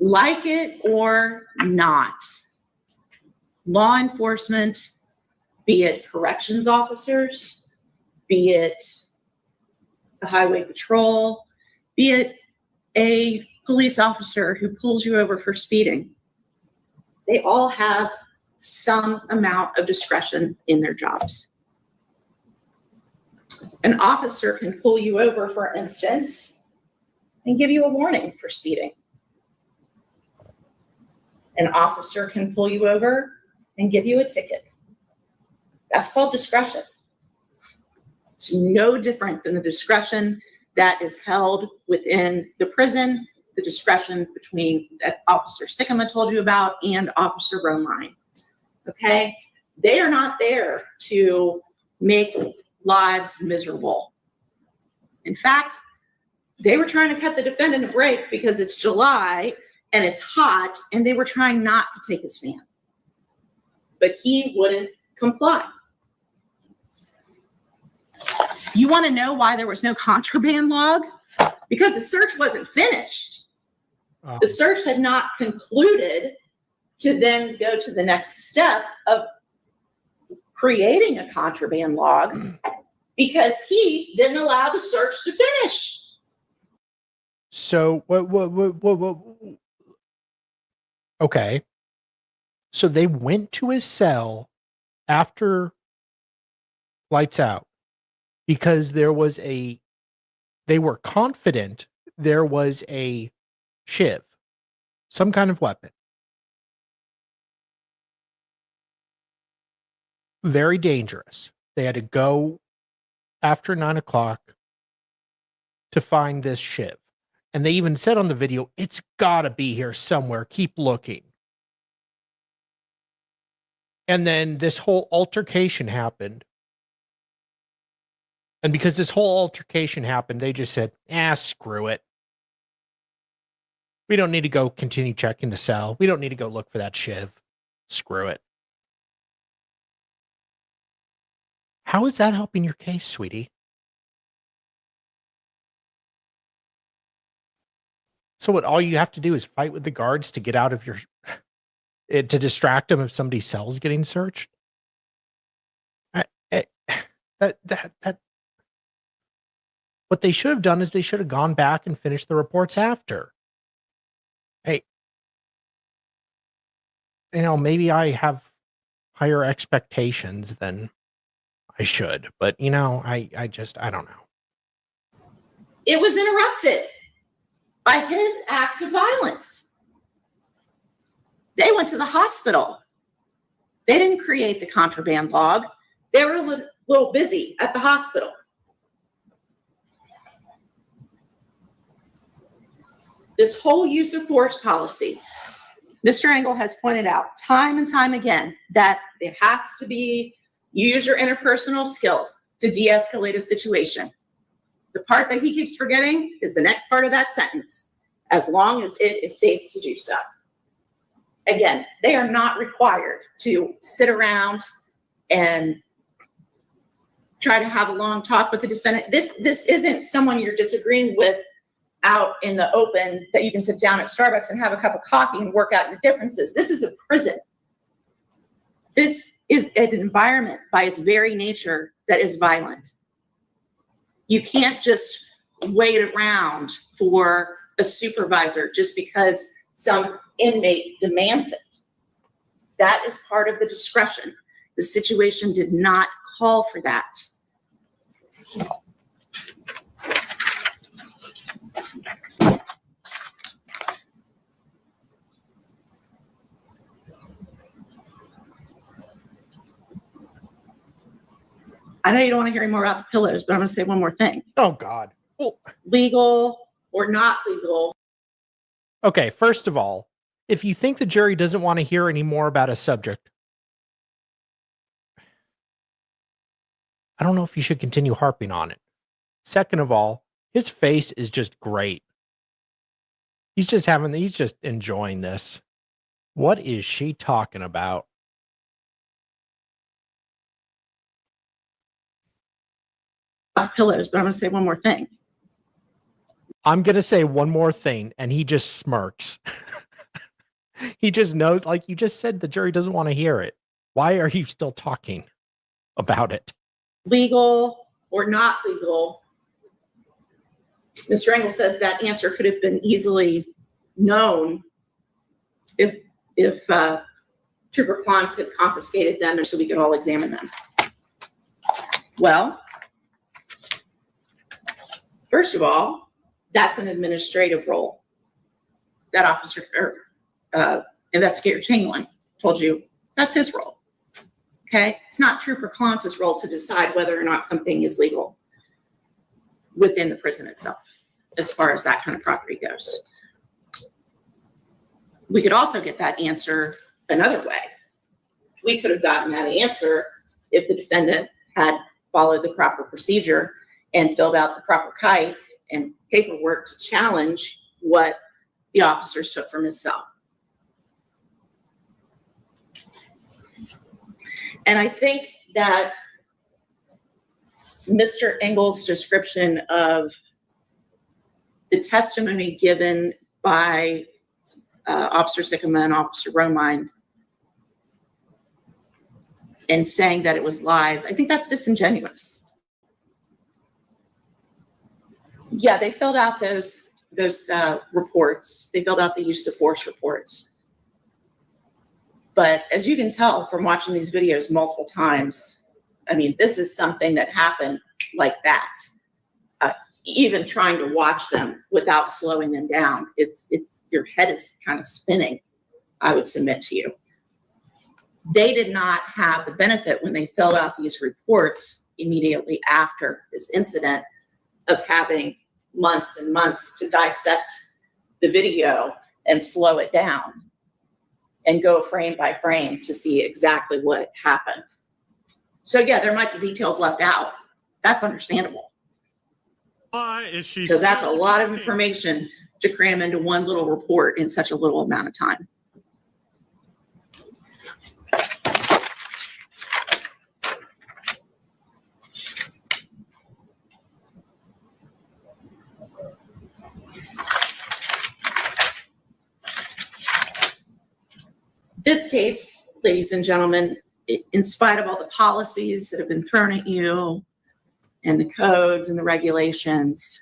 Like it or not, law enforcement, be it corrections officers, be it the highway patrol, be it a police officer who pulls you over for speeding, they all have some amount of discretion in their jobs. An officer can pull you over, for instance, and give you a warning for speeding. An officer can pull you over and give you a ticket. That's called discretion. It's no different than the discretion that is held within the prison, the discretion between that Officer Sycamore told you about and Officer Romine. Okay? They are not there to make lives miserable. In fact, they were trying to cut the defendant a break because it's July and it's hot, and they were trying not to take his fan. But he wouldn't comply. You want to know why there was no contraband log? Because the search wasn't finished. Oh. The search had not concluded to then go to the next step of creating a contraband log because he didn't allow the search to finish. So, okay. So they went to his cell after lights out because they were confident there was a shiv, some kind of weapon. Very dangerous. They had to go after 9 o'clock to find this shiv. And they even said on the video, it's gotta be here somewhere. Keep looking. And then this whole altercation happened. And because this whole altercation happened, they just said, screw it. We don't need to go continue checking the cell. We don't need to go look for that shiv. Screw it. How is that helping your case, sweetie? So what, all you have to do is fight with the guards to get out of your... to distract them if somebody's cell is getting searched? What they should have done is they should have gone back and finished the reports after. Hey, maybe I have higher expectations than I should, but I don't know. It was interrupted by his acts of violence. They went to the hospital. They didn't create the contraband log. They were a little busy at the hospital. This whole use of force policy, Mr. Engel has pointed out time and time again that there has to be use your interpersonal skills to de-escalate a situation. The part that he keeps forgetting is the next part of that sentence, as long as it is safe to do so. Again, they are not required to sit around and try to have a long talk with the defendant. This isn't someone you're disagreeing with out in the open that you can sit down at Starbucks and have a cup of coffee and work out your differences. This is a prison. This is an environment by its very nature that is violent. You can't just wait around for a supervisor just because some inmate demands it. That is part of the discretion. The situation did not call for that. I know you don't want to hear any more about the pillows, but I'm going to say one more thing. Oh, God. Well, legal or not legal. Okay, first of all, if you think the jury doesn't want to hear any more about a subject, I don't know if you should continue harping on it. Second of all, his face is just great. He's just enjoying this. What is she talking about? Pillows, but I'm going to say one more thing. I'm going to say one more thing, and he just smirks. He just knows, like you just said, the jury doesn't want to hear it. Why are you still talking about it? Legal or not legal, Mr. Engel says that answer could have been easily known if Trooper Klons had confiscated them so we could all examine them. Well, first of all, that's an administrative role. That officer or investigator Chamberlain told you that's his role. Okay, it's not Trooper Klons' role to decide whether or not something is legal within the prison itself, as far as that kind of property goes. We could also get that answer another way. We could have gotten that answer if the defendant had followed the proper procedure and filled out the proper kite and paperwork to challenge what the officers took from his cell. And I think that Mr. Engel's description of the testimony given by Officer Sikkema and Officer Romine and saying that it was lies, I think that's disingenuous. Yeah, they filled out those reports. They filled out the use of force reports. But as you can tell from watching these videos multiple times, I mean, this is something that happened like that. Even trying to watch them without slowing them down, it's your head is kind of spinning, I would submit to you. They did not have the benefit when they filled out these reports immediately after this incident of having months and months to dissect the video and slow it down and go frame by frame to see exactly what happened. So yeah, there might be details left out. That's understandable. Why is she? Because that's a lot of information to cram into one little report in such a little amount of time. This case, ladies and gentlemen, in spite of all the policies that have been thrown at you and the codes and the regulations,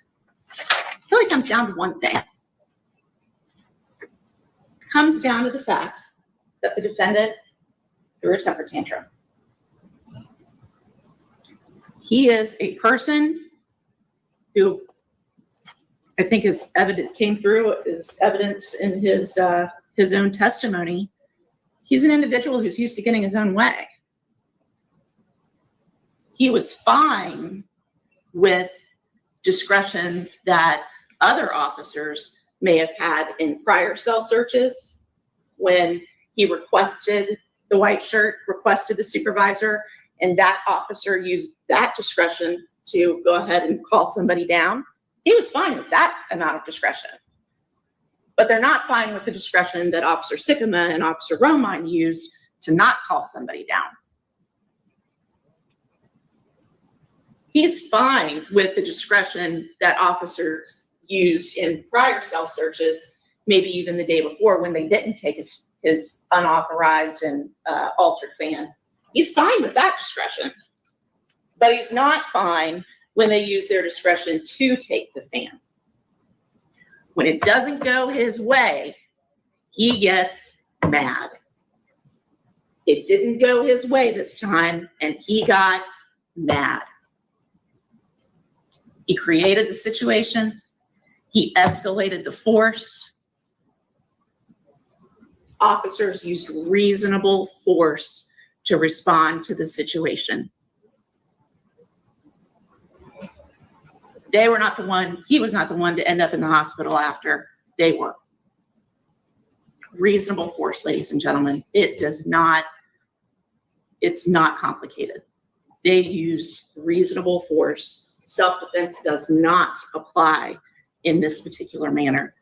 it really comes down to one thing. It comes down to the fact that the defendant threw a temper tantrum. He is a person who I think is evident, came through as evidence in his own testimony. He's an individual who's used to getting his own way. He was fine with discretion that other officers may have had in prior cell searches when he requested the white shirt, requested the supervisor, and that officer used that discretion to go ahead and call somebody down. He was fine with that amount of discretion. But they're not fine with the discretion that Officer Sikkema and Officer Romine used to not call somebody down. He's fine with the discretion that officers used in prior cell searches, maybe even the day before when they didn't take his unauthorized and altered fan. He's fine with that discretion. But he's not fine when they use their discretion to take the fan. When it doesn't go his way, he gets mad. It didn't go his way this time, and he got mad. He created the situation. He escalated the force. Officers used reasonable force to respond to the situation. They were not the one, he was not the one to end up in the hospital after. They were. Reasonable force, ladies and gentlemen. It's not complicated. They used reasonable force. Self-defense does not apply in this particular manner.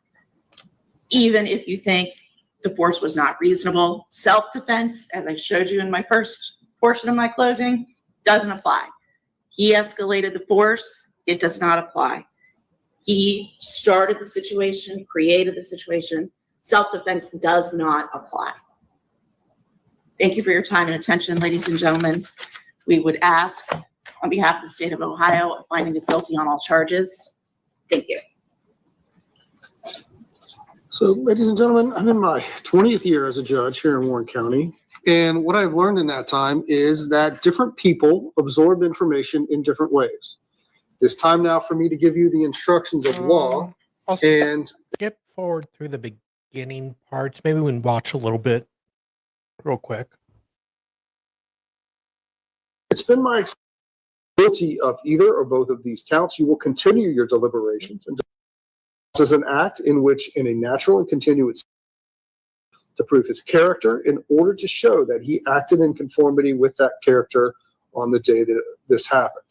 Even if you think the force was not reasonable, self-defense, as I showed you in my first portion of my closing, doesn't apply. He escalated the force. It does not apply. He started the situation, created the situation. self-defense does not apply. Thank you for your time and attention, ladies and gentlemen. We would ask, on behalf of the state of Ohio, a finding of guilty on all charges. Thank you. So, ladies and gentlemen, I'm in my 20th year as a judge here in Warren County. And what I've learned in that time is that different people absorb information in different ways. It's time now for me to give you the instructions of law. I'll And skip forward through the beginning parts. Maybe we can watch a little bit real quick. it's been my experience guilty of either or both of these counts, you will continue your deliberations. And this is an act in which, in a natural and continuous, to prove his character in order to show that he acted in conformity with that character on the day that this happened.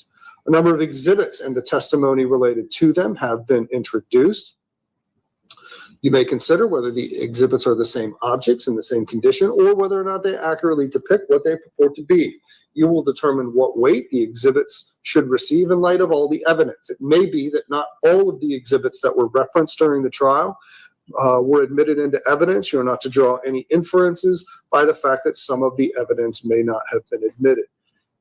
A number of exhibits and the testimony related to them have been introduced. You may consider whether the exhibits are the same objects in the same condition or whether or not they accurately depict what they purport to be. You will determine what weight the exhibits should receive in light of all the evidence. It may be that not all of the exhibits that were referenced during the trial were admitted into evidence. You're not to draw any inferences by the fact that some of the evidence may not have been admitted.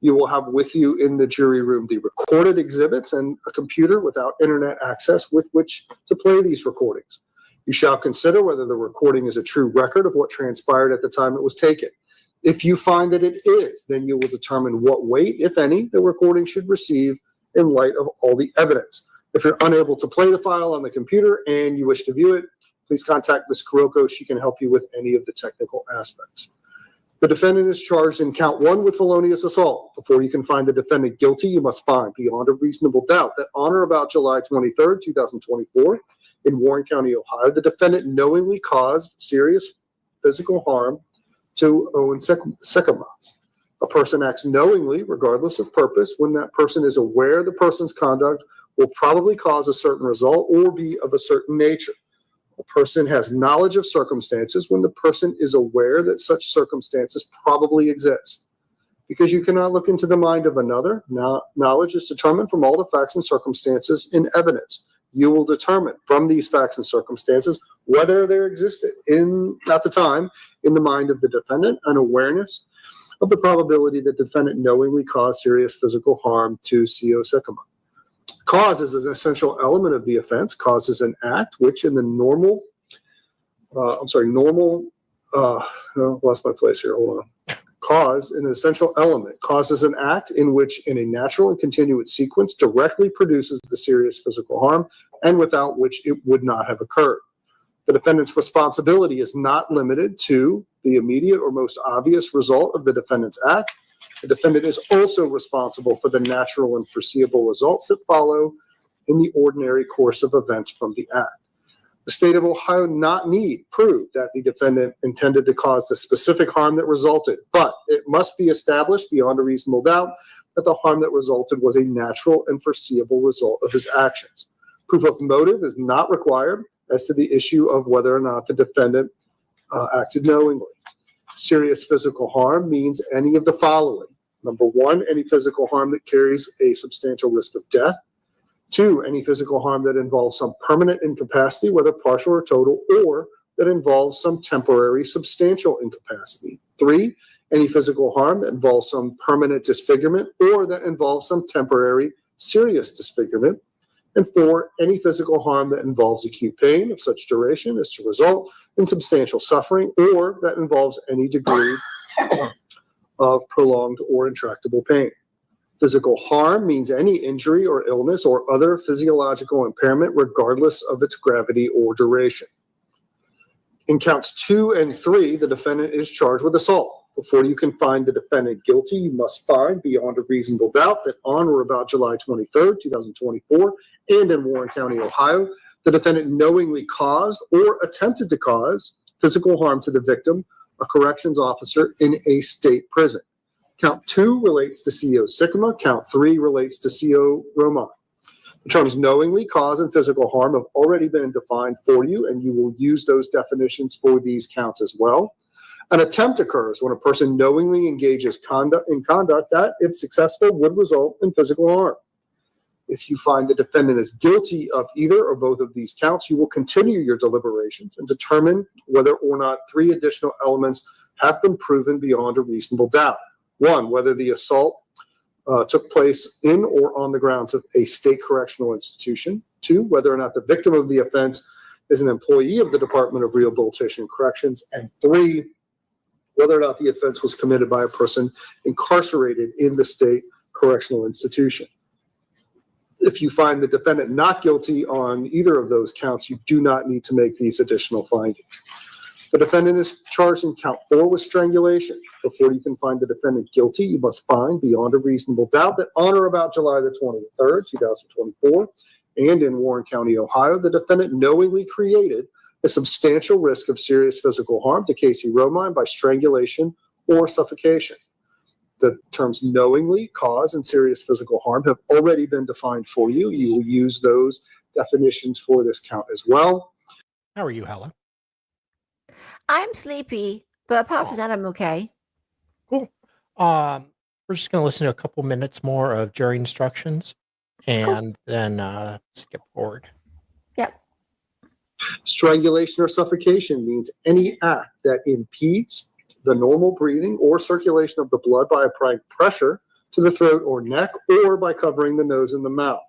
You will have with you in the jury room the recorded exhibits and a computer without internet access with which to play these recordings. You shall consider whether the recording is a true record of what transpired at the time it was taken. If you find that it is, then you will determine what weight, if any, the recording should receive in light of all the evidence. If you're unable to play the file on the computer and you wish to view it, please contact Ms. Kuroko. She can help you with any of the technical aspects. The defendant is charged in count 1 with felonious assault. Before you can find the defendant guilty, you must find beyond a reasonable doubt that on or about July 23rd, 2024, in Warren County, Ohio, the defendant knowingly caused serious physical harm to Owen Sekema. A person acts knowingly, regardless of purpose, when that person is aware the person's conduct will probably cause a certain result or be of a certain nature. A person has knowledge of circumstances when the person is aware that such circumstances probably exist. Because you cannot look into the mind of another, knowledge is determined from all the facts and circumstances in evidence. You will determine from these facts and circumstances whether there existed at the time in the mind of the defendant an awareness of the probability that the defendant knowingly caused serious physical harm to C.O. Sekema. Cause is an essential element of the offense. Cause is an act which in the lost my place here, hold on. Cause, an essential element. Cause is an act in which, in a natural and continuous sequence, directly produces the serious physical harm and without which it would not have occurred. The defendant's responsibility is not limited to the immediate or most obvious result of the defendant's act. The defendant is also responsible for the natural and foreseeable results that follow in the ordinary course of events from the act. The state of Ohio not need prove that the defendant intended to cause the specific harm that resulted, but it must be established beyond a reasonable doubt that the harm that resulted was a natural and foreseeable result of his actions. Proof of motive is not required as to the issue of whether or not the defendant acted knowingly. Serious physical harm means any of the following. Number 1, any physical harm that carries a substantial risk of death. 2, any physical harm that involves some permanent incapacity, whether partial or total, or that involves some temporary substantial incapacity. 3, any physical harm that involves some permanent disfigurement or that involves some temporary serious disfigurement. And 4, any physical harm that involves acute pain of such duration as to result in substantial suffering or that involves any degree of prolonged or intractable pain. Physical harm means any injury or illness or other physiological impairment regardless of its gravity or duration. In counts 2 and 3, the defendant is charged with assault. Before you can find the defendant guilty, you must find beyond a reasonable doubt that on or about July 23rd, 2024, and in Warren County, Ohio, the defendant knowingly caused or attempted to cause physical harm to the victim, a corrections officer in a state prison. Count 2 relates to C.O. Sekema. Count 3 relates to C.O. Roman. The terms knowingly cause and physical harm have already been defined for you, and you will use those definitions for these counts as well. An attempt occurs when a person knowingly engages in conduct that, if successful, would result in physical harm. If you find the defendant is guilty of either or both of these counts, you will continue your deliberations and determine whether or not 3 additional elements have been proven beyond a reasonable doubt. 1, whether the assault took place in or on the grounds of a state correctional institution. 2, whether or not the victim of the offense is an employee of the Department of Rehabilitation and Corrections. And 3, whether or not the offense was committed by a person incarcerated in the state correctional institution. If you find the defendant not guilty on either of those counts, you do not need to make these additional findings. The defendant is charged in count 4 with strangulation. Before you can find the defendant guilty, you must find beyond a reasonable doubt that on or about July the 23rd, 2024, and in Warren County, Ohio, the defendant knowingly created a substantial risk of serious physical harm to Casey Romine by strangulation or suffocation. The terms knowingly, cause, and serious physical harm have already been defined for you. You will use those definitions for this count as well. How are you, Hella? I'm sleepy, but apart from that, I'm okay. Cool. We're just going to listen to a couple minutes more of jury instructions and then skip forward. Yep. Strangulation or suffocation means any act that impedes the normal breathing or circulation of the blood by applying pressure to the throat or neck or by covering the nose and the mouth.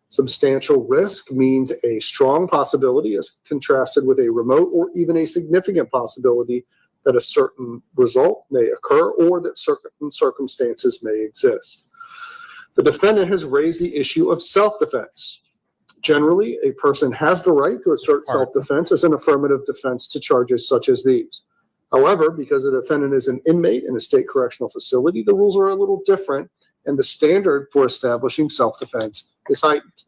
Substantial risk means a strong possibility as contrasted with a remote or even a significant possibility that a certain result may occur or that certain circumstances may exist. The defendant has raised the issue of self-defense. Generally, a person has the right to assert self-defense as an affirmative defense to charges such as these. However, because the defendant is an inmate in a state correctional facility, the rules are a little different, and the standard for establishing self-defense is heightened.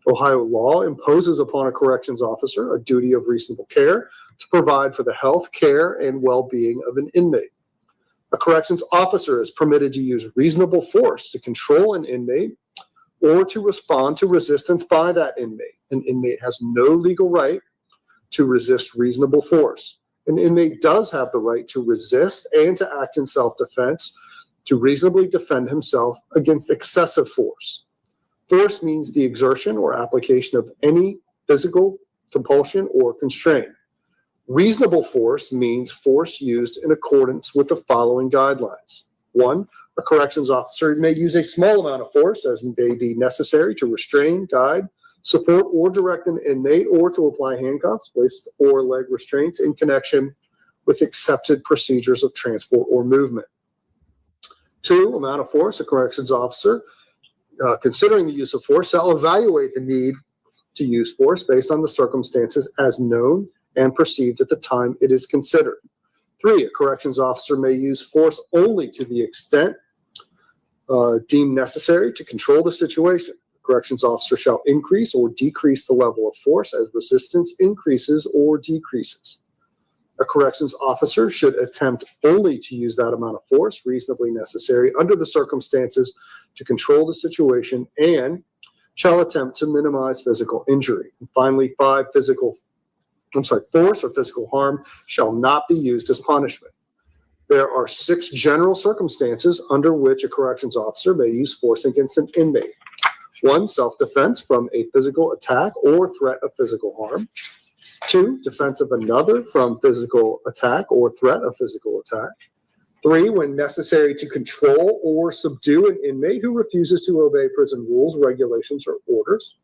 Ohio law imposes upon a corrections officer a duty of reasonable care to provide for the health, care, and well-being of an inmate. A corrections officer is permitted to use reasonable force to control an inmate or to respond to resistance by that inmate. An inmate has no legal right to resist reasonable force. An inmate does have the right to resist and to act in self-defense to reasonably defend himself against excessive force. Force means the exertion or application of any physical compulsion or constraint. Reasonable force means force used in accordance with the following guidelines. 1, a corrections officer may use a small amount of force as may be necessary to restrain, guide, support, or direct an inmate or to apply handcuffs, waist or leg restraints in connection with accepted procedures of transport or movement. 2, amount of force, a corrections officer considering the use of force shall evaluate the need to use force based on the circumstances as known and perceived at the time it is considered. 3, a corrections officer may use force only to the extent deemed necessary to control the situation. The corrections officer shall increase or decrease the level of force as resistance increases or decreases. A corrections officer should attempt only to use that amount of force reasonably necessary under the circumstances to control the situation and shall attempt to minimize physical injury. And finally, 5, force or physical harm shall not be used as punishment. There are 6 general circumstances under which a corrections officer may use force against an inmate. 1, self-defense from a physical attack or threat of physical harm. 2, defense of another from physical attack or threat of physical attack. 3, when necessary to control or subdue an inmate who refuses to obey prison rules, regulations, or orders.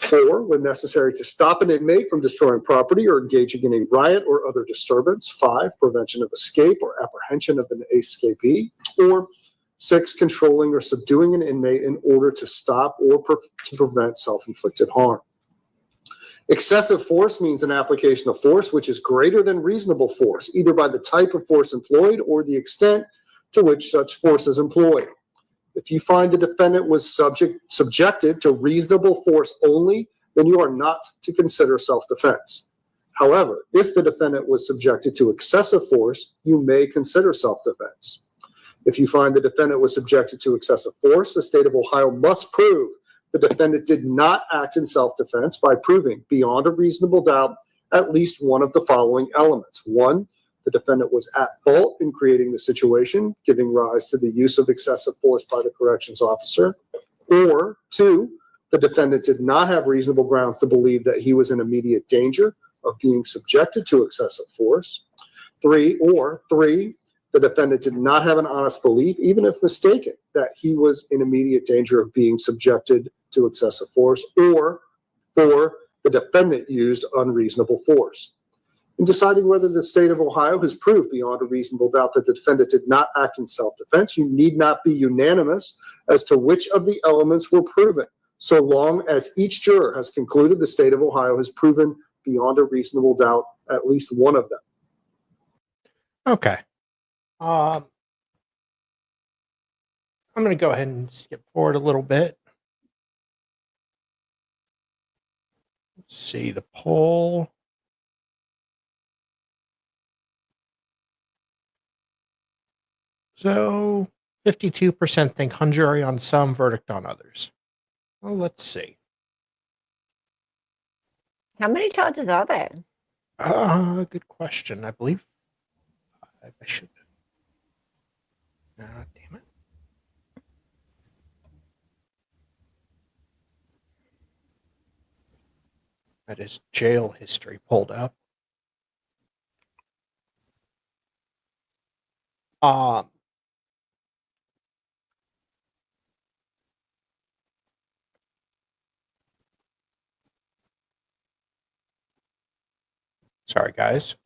4, when necessary to stop an inmate from destroying property or engaging in a riot or other disturbance. 5, prevention of escape or apprehension of an escapee. Or 6, controlling or subduing an inmate in order to stop or to prevent self-inflicted harm. Excessive force means an application of force which is greater than reasonable force, either by the type of force employed or the extent to which such force is employed. If you find the defendant was subjected to reasonable force only, then you are not to consider self-defense. However, if the defendant was subjected to excessive force, you may consider self-defense. If you find the defendant was subjected to excessive force, the state of Ohio must prove the defendant did not act in self-defense by proving beyond a reasonable doubt at least one of the following elements. 1, the defendant was at fault in creating the situation, giving rise to the use of excessive force by the corrections officer. Or 2, the defendant did not have reasonable grounds to believe that he was in immediate danger of being subjected to excessive force. 3, the defendant did not have an honest belief, even if mistaken, that he was in immediate danger of being subjected to excessive force. Or 4, the defendant used unreasonable force. In deciding whether the state of Ohio has proved beyond a reasonable doubt that the defendant did not act in self-defense, you need not be unanimous as to which of the elements were proven, so long as each juror has concluded the state of Ohio has proven beyond a reasonable doubt at least one of them. Okay. I'm going to go ahead and skip forward a little bit. Let's see the poll. So 52% think hung jury on some, verdict on others. Well, let's see. How many charges are there? Good question. I believe I should. Damn it. That is jail history pulled up. Sorry, guys.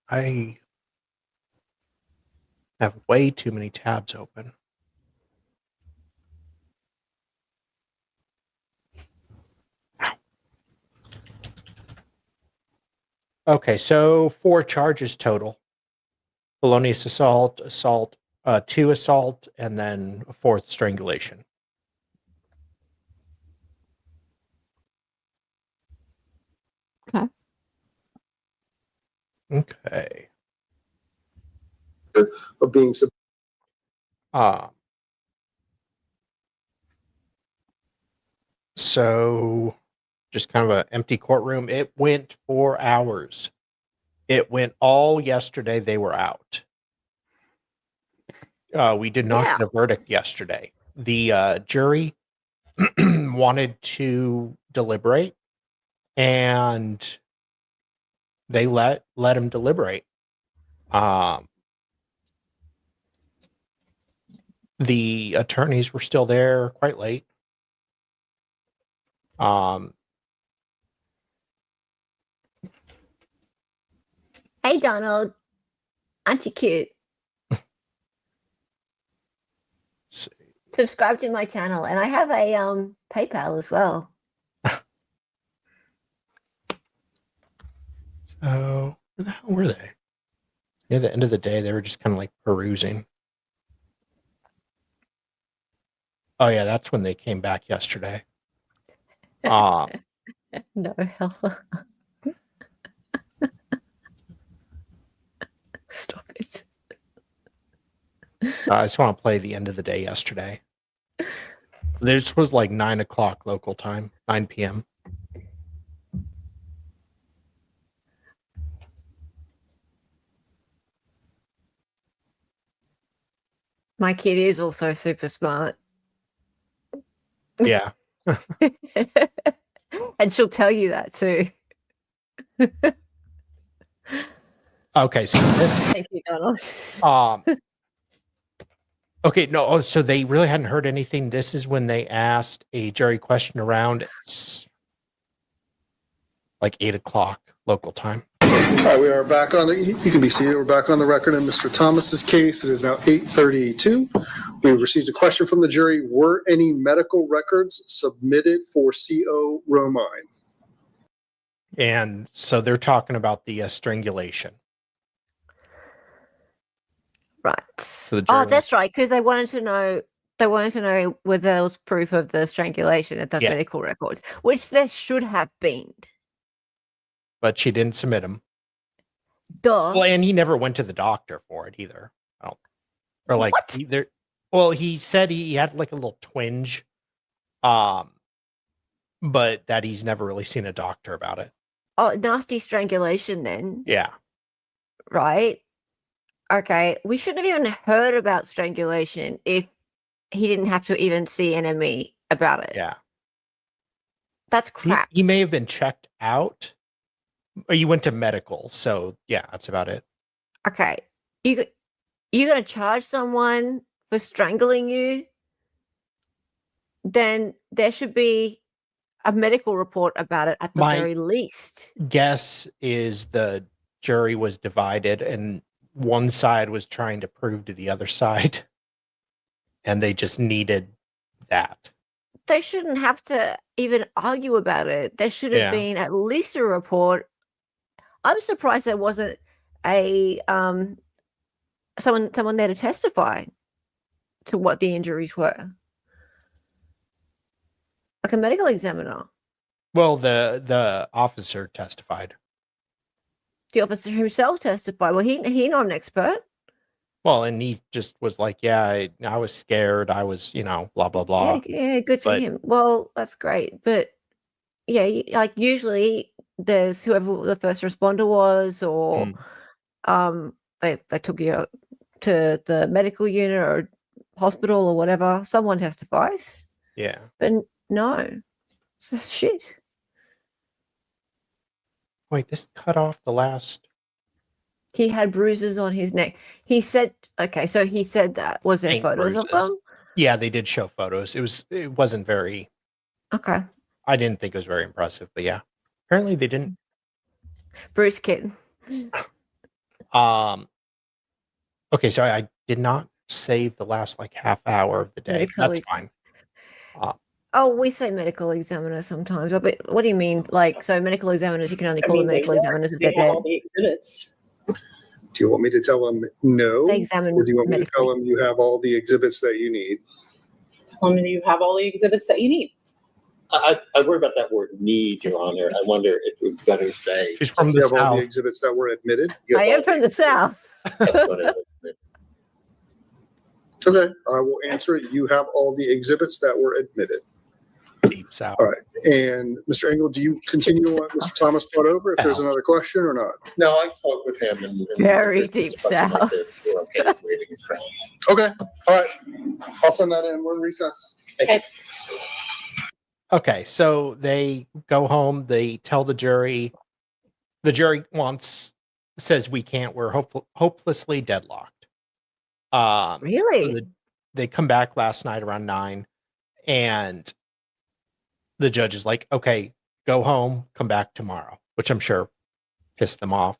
I have way too many tabs open. Ow. Okay, so 4 charges total. Felonious assault, 2 assault, and then a 4th strangulation. Okay. Of being So just kind of an empty courtroom. It went 4 hours. It went all yesterday. They were out. We did not get a verdict yesterday. The jury wanted to deliberate, and they let him deliberate. The attorneys were still there quite late. Hey, Donald. Aren't you cute? Subscribe to my channel, and I have a PayPal as well. So where the hell were they? Near the end of the day, they were just kind of like perusing. Oh yeah, that's when they came back yesterday. No hell. Stop it. I just want to play the end of the day yesterday. This was like 9 o'clock local time, 9 p.m. My kid is also super smart. Yeah. And she'll tell you that too. Okay, so this. Thank you, Donald. Okay, no. Oh, so they really hadn't heard anything. This is when they asked a jury question around like 8 o'clock local time. All right, we are back on you can be seated. We're back on the record in Mr. Thomas's case. It is now 8:32. We've received a question from the jury. Were any medical records submitted for CO Romine? And so they're talking about the strangulation. Right. So Oh, that's right. Because they wanted to know. They wanted to know whether there was proof of the strangulation at the medical records, which there should have been. But she didn't submit them. Duh. Well, and he never went to the doctor for it either. Or like either. Well, he said he had like a little twinge, but that he's never really seen a doctor about it. Oh, nasty strangulation then. Yeah. Right. Okay. We shouldn't have even heard about strangulation if he didn't have to even see NME about it. Yeah. That's He, crap. he may have been checked out, or you went to medical. So yeah, that's about it. Okay, you're gonna charge someone for strangling you? Then there should be a medical report about it at the My- very least. Guess is the jury was divided and one side was trying to prove to the other side, and they just needed that. They shouldn't have to even argue about it. There should have Yeah. been at least a report. I'm surprised there wasn't a someone there to testify to what the injuries were. Like a medical examiner. Well, the officer testified. The officer himself testified. Well, he not an expert. Well, and he just was like, "Yeah, I was scared. I was, blah blah blah." Yeah, good for But- him. Well, that's great. But yeah, like usually there's whoever the first responder was, or they took you to the medical unit or hospital or whatever. Someone testifies. Yeah. But no, it's just shit. Wait, this cut off the last. He had bruises on his neck. He said, okay, so he said that. Was there Paint photos of bruises. them? Yeah, they did show photos. It wasn't very. Okay. I didn't think it was very impressive, but yeah, apparently they didn't. Bruce Kid. Okay, so I did not save the last like half hour of the day. Medical That's fine. Oh, we say medical examiner sometimes. But what do you mean? Like, so medical examiners, you can only call them medical examiners if they're dead. all the exhibits. Do you want me to tell them no? They examine Or do you want me to medically. tell them you have all the exhibits that you need? Tell me you have all the exhibits that you need. I worry about that word need, Your Honor. I wonder if we better say. She's from You the have all the south. exhibits that were admitted? I am from the South. That's what it is. Okay, I will answer it. You have all the exhibits that were admitted. Deep south. All right. And Mr. Engel, do you continue what Mr. Thomas brought over if there's another question or not? No, I spoke with him and. Very if there's deep disruption like south. this, we're okay with waiving his presence. Okay, all right. I'll send that in. We're in recess. Okay, so they go home. They tell the jury. The jury says we can't. We're hopelessly deadlocked. So Really? they come back last night around 9, and the judge is like, "Okay, go home. Come back tomorrow," which I'm sure pissed them off.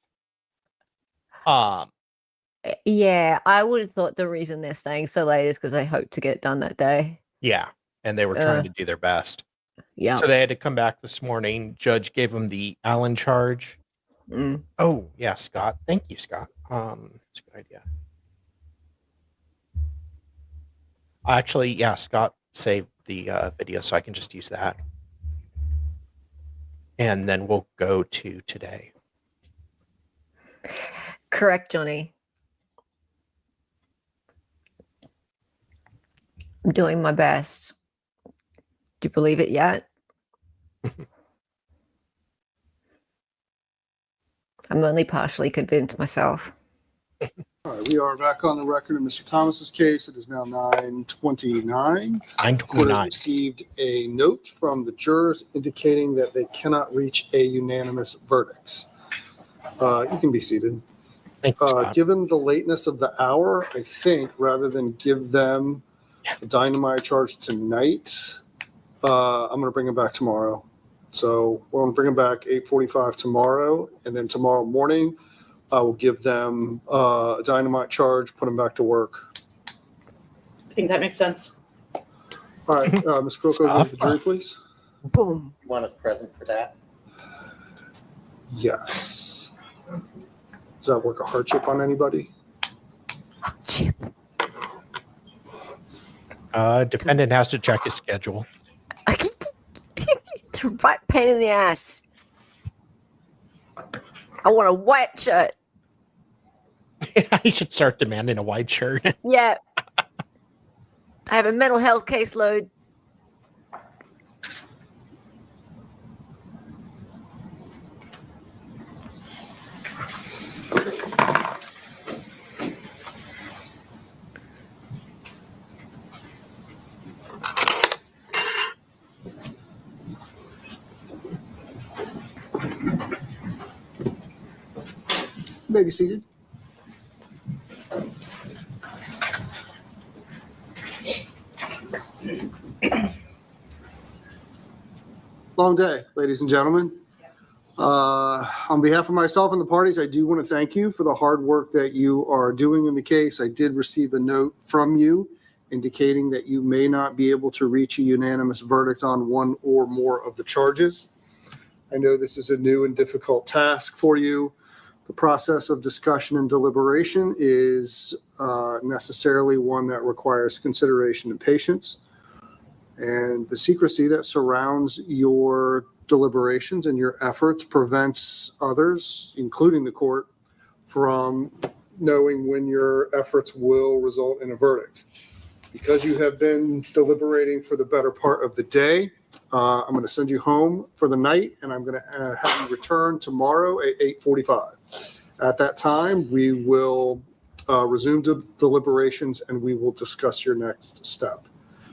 Yeah, I would have thought the reason they're staying so late is because they hope to get it done that day. Yeah, and they were trying to do their best. Yeah. So they had to come back this morning. Judge gave them the Allen charge. Mm. Oh, yeah, Scott. Thank you, Scott. It's a good idea. Actually, yeah, Scott saved the video, so I can just use that. And then we'll go to today. Correct, Johnny. I'm doing my best. Do you believe it yet? I'm only partially convinced myself. All right, we are back on the record in Mr. Thomas's case. It is now 9:29. The court has 9:29. received a note from the jurors indicating that they cannot reach a unanimous verdict. You can be seated. Thank you, Scott. Given the lateness of the hour, I think rather than give them a dynamite charge tonight, I'm going to bring them back tomorrow. So we're going to bring them back 8:45 tomorrow, and then tomorrow morning, I will give them a dynamite charge, put them back to work. I think that makes sense. All right, Ms. Crocco, the jury, please. Boom. You want us present for that? Yes. Does that work a hardship on anybody? Chip. Defendant has to check his schedule. It's a right pain in the ass. I want a white shirt. I should start demanding a white shirt. Yeah. I have a mental health caseload. You may be seated. Long day, ladies and gentlemen. On behalf of myself and the parties, I do want to thank you for the hard work that you are doing in the case. I did receive a note from you indicating that you may not be able to reach a unanimous verdict on one or more of the charges. I know this is a new and difficult task for you. The process of discussion and deliberation is necessarily one that requires consideration and patience. And the secrecy that surrounds your deliberations and your efforts prevents others, including the court, from knowing when your efforts will result in a verdict. Because you have been deliberating for the better part of the day, I'm going to send you home for the night, and I'm going to have you return tomorrow at 8:45. At that time, we will resume deliberations, and we will discuss your next step.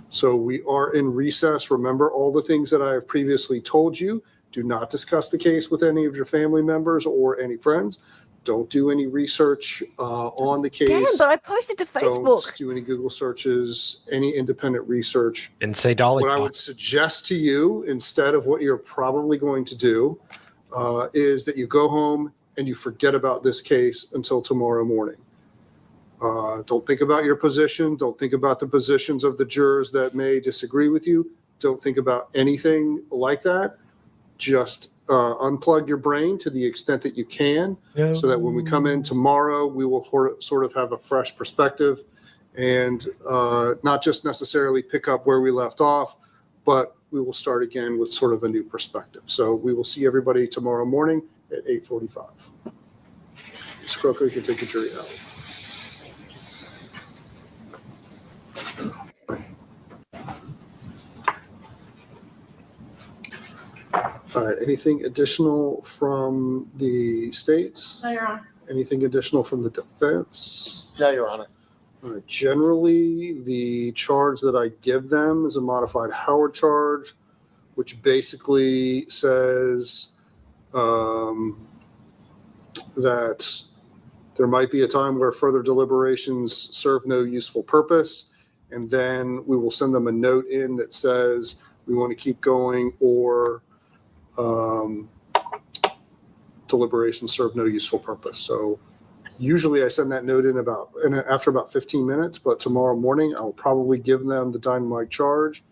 So we are in recess. Remember all the things that I have previously told you. Do not discuss the case with any of your family members or any friends. Don't do any research on the case. Damn, but I posted to Facebook. Don't do any Google searches, any independent research. Didn't say Dolly. What I would suggest to you, instead of what you're probably going to do, is that you go home and you forget about this case until tomorrow morning. Don't think about your position. Don't think about the positions of the jurors that may disagree with you. Don't think about anything like that. Just unplug your brain to the extent that you can, so that when we come in tomorrow, we will sort of have a fresh perspective and not just necessarily pick up where we left off, but we will start again with sort of a new perspective. So we will see everybody tomorrow morning at 8:45. Ms. Croker, you can take the jury out. All right, anything additional from the state? No, Your Honor. Anything additional from the defense? No, Your Honor. All right, generally, the charge that I give them is a modified Howard charge, which basically says that there might be a time where further deliberations serve no useful purpose, and then we will send them a note in that says we want to keep going, or deliberations serve no useful purpose. So usually I send that note in after about 15 minutes, but tomorrow morning I'll probably give them the dynamite charge,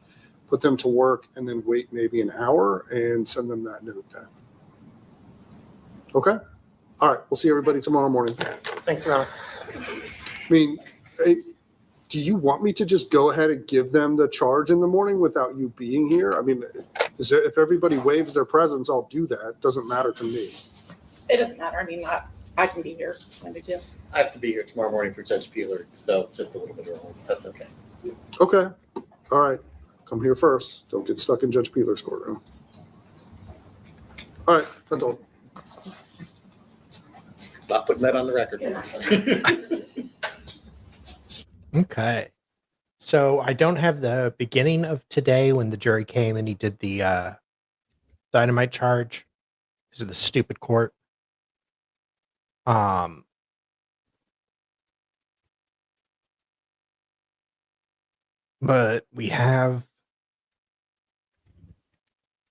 put them to work, and then wait maybe an hour and send them that note then. Okay? All right, we'll see everybody tomorrow morning. Thanks, Your Honor. I mean, do you want me to just go ahead and give them the charge in the morning without you being here? I mean, if everybody waives their presence, I'll do that. It doesn't matter to me. It doesn't matter. I mean, I can be here when they do. I have to be here tomorrow morning for Judge Peeler, so just a little bit early. That's okay. Okay. All right. Come here first. Don't get stuck in Judge Peeler's courtroom. All right. That's all. Not putting that on the record. Okay. So I don't have the beginning of today when the jury came and he did the dynamite charge because of the stupid court. But we have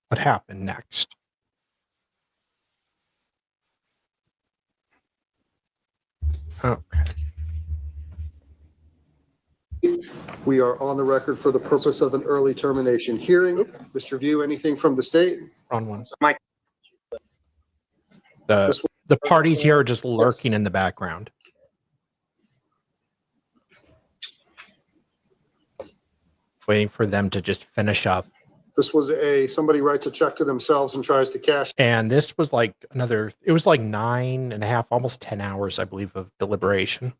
what happened next. Okay. We are on the record for the purpose of an early termination hearing. Mr. View, anything from the state? Wrong one. Mike. The parties here are just lurking in the background. Waiting for them to just finish up. This was somebody writes a check to themselves and tries to cash. And this was like it was like 9.5, almost 10 hours, I believe, of deliberation.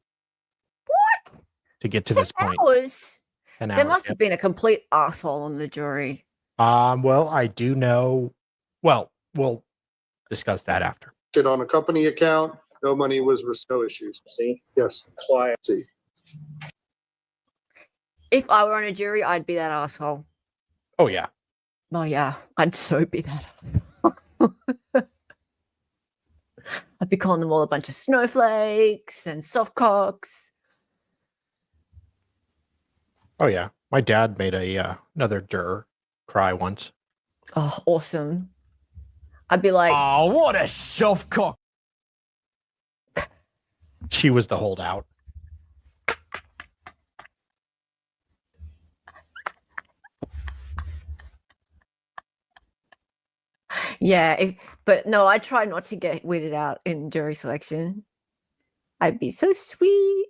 What? To get to 10 this point. hours? 10 There hours, must have been a complete asshole on the jury. Well, I do know. Well, we'll discuss that after. It on a company account. No money was no issues. See? Yes. That's why. See. If I were on a jury, I'd be that asshole. Oh, yeah. Oh yeah, I'd so be that asshole. I'd be calling them all a bunch of snowflakes and soft cocks. Oh yeah, my dad made another juror cry once. Oh, awesome. I'd be like, Oh, what a soft cock. She was the holdout. yeah, but no, I try not to get weirded out in jury selection. I'd be so sweet.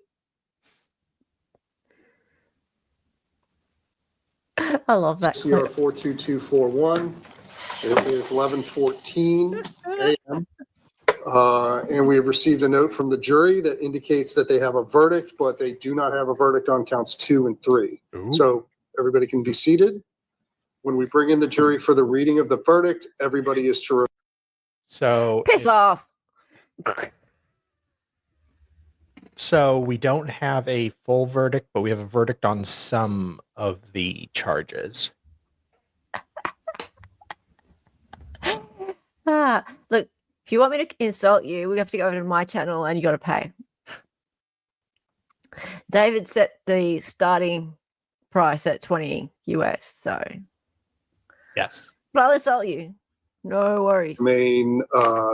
I love that. CR 42241. It is 11:14 a.m. And we have received a note from the jury that indicates that they have a verdict, but they do not have a verdict on counts 2 and 3. Ooh. So everybody can be seated. When we bring in the jury for the reading of the verdict, everybody is to. So Piss off. So we don't have a full verdict, but we have a verdict on some of the charges. Look, if you want me to insult you, we have to go over to my channel and you got to pay. David set the starting price at 20 US, so. Yes. But I'll insult you. No worries. Remain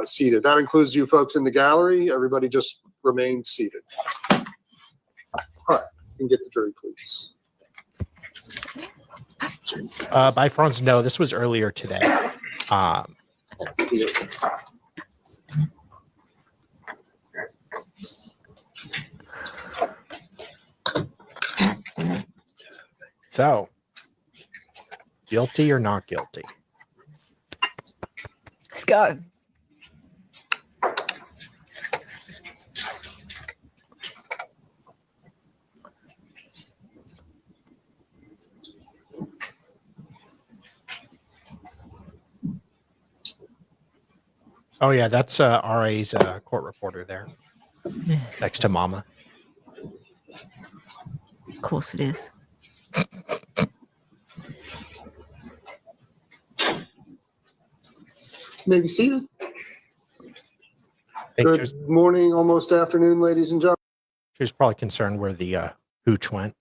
seated. That includes you folks in the gallery. Everybody just remain seated. All right, you can get the jury, please. By Franz, no, this was earlier today. So, guilty or not guilty? Let's go. Oh yeah, that's RA's court reporter there, next to Mama. Of course it is. Maybe seated. I think Good morning, almost afternoon, ladies and she was probably concerned where the hooch went.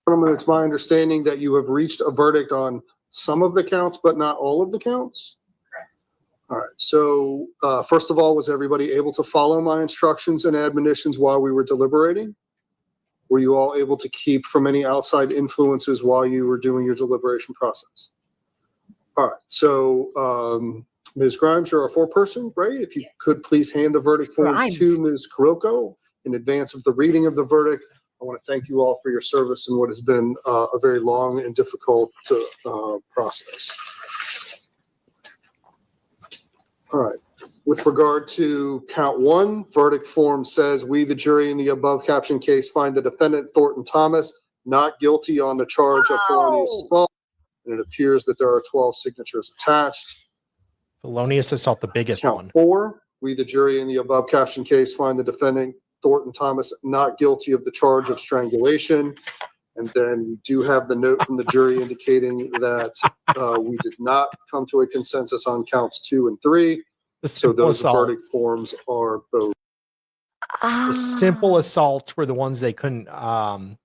gentlemen. It's my understanding that you have reached a verdict on some of the counts, but not all of the counts. All right. So first of all, was everybody able to follow my instructions and admonitions while we were deliberating? Were you all able to keep from any outside influences while you were doing your deliberation process? All right. So Ms. Grimes, you're a foreperson, right? If you could please hand the verdict form to Ms. Carrilco in advance of the reading of the verdict. I want to thank you all for your service in what has been a very long and difficult process. All right. With regard to count 1, verdict form says, we, the jury in the above captioned case, find the defendant Thornton Thomas not guilty on the charge of felonious assault. And it appears that there are 12 signatures attached. Felonious assault, the biggest Count one. 4, we, the jury in the above captioned case, find the defendant Thornton Thomas not guilty of the charge of strangulation. And then we do have the note from the jury indicating that we did not come to a consensus on counts 2 and 3. So those verdict forms are both. The simple assaults were the ones they couldn't come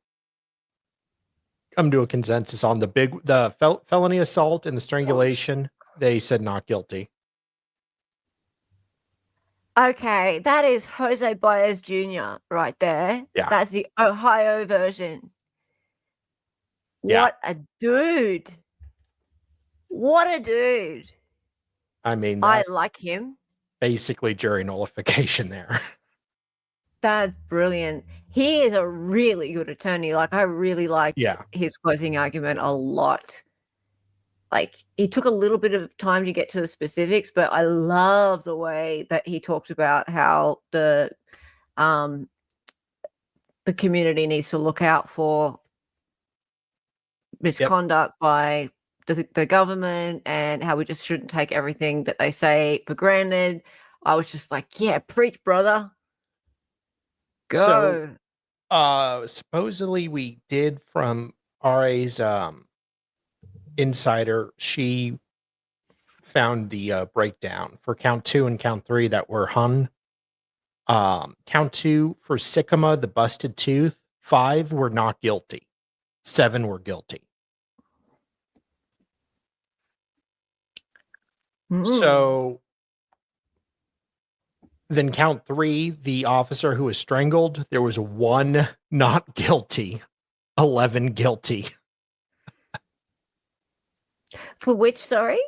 to a consensus on. The felony assault and the strangulation, they said not guilty. Okay, that is Jose Baez Jr. right there. Yeah. That's the Ohio version. Yeah. What a dude. What a dude. I mean, I that's like him. basically jury nullification there. That's brilliant. He is a really good attorney. Like, I really liked Yeah. his closing argument a lot. Like, he took a little bit of time to get to the specifics, but I love the way that he talked about how the community needs to look out for misconduct by the government and how we just shouldn't take everything that they say for granted. I was just like, yeah, preach, brother. Go. So, supposedly we did from RA's insider, she found the breakdown for count 2 and count 3 that were hung. Count 2 for Sycama, the busted tooth, 5 were not guilty. 7 were guilty. So then count 3, the officer who was strangled, there was 1 not guilty, 11 guilty. For which, sorry?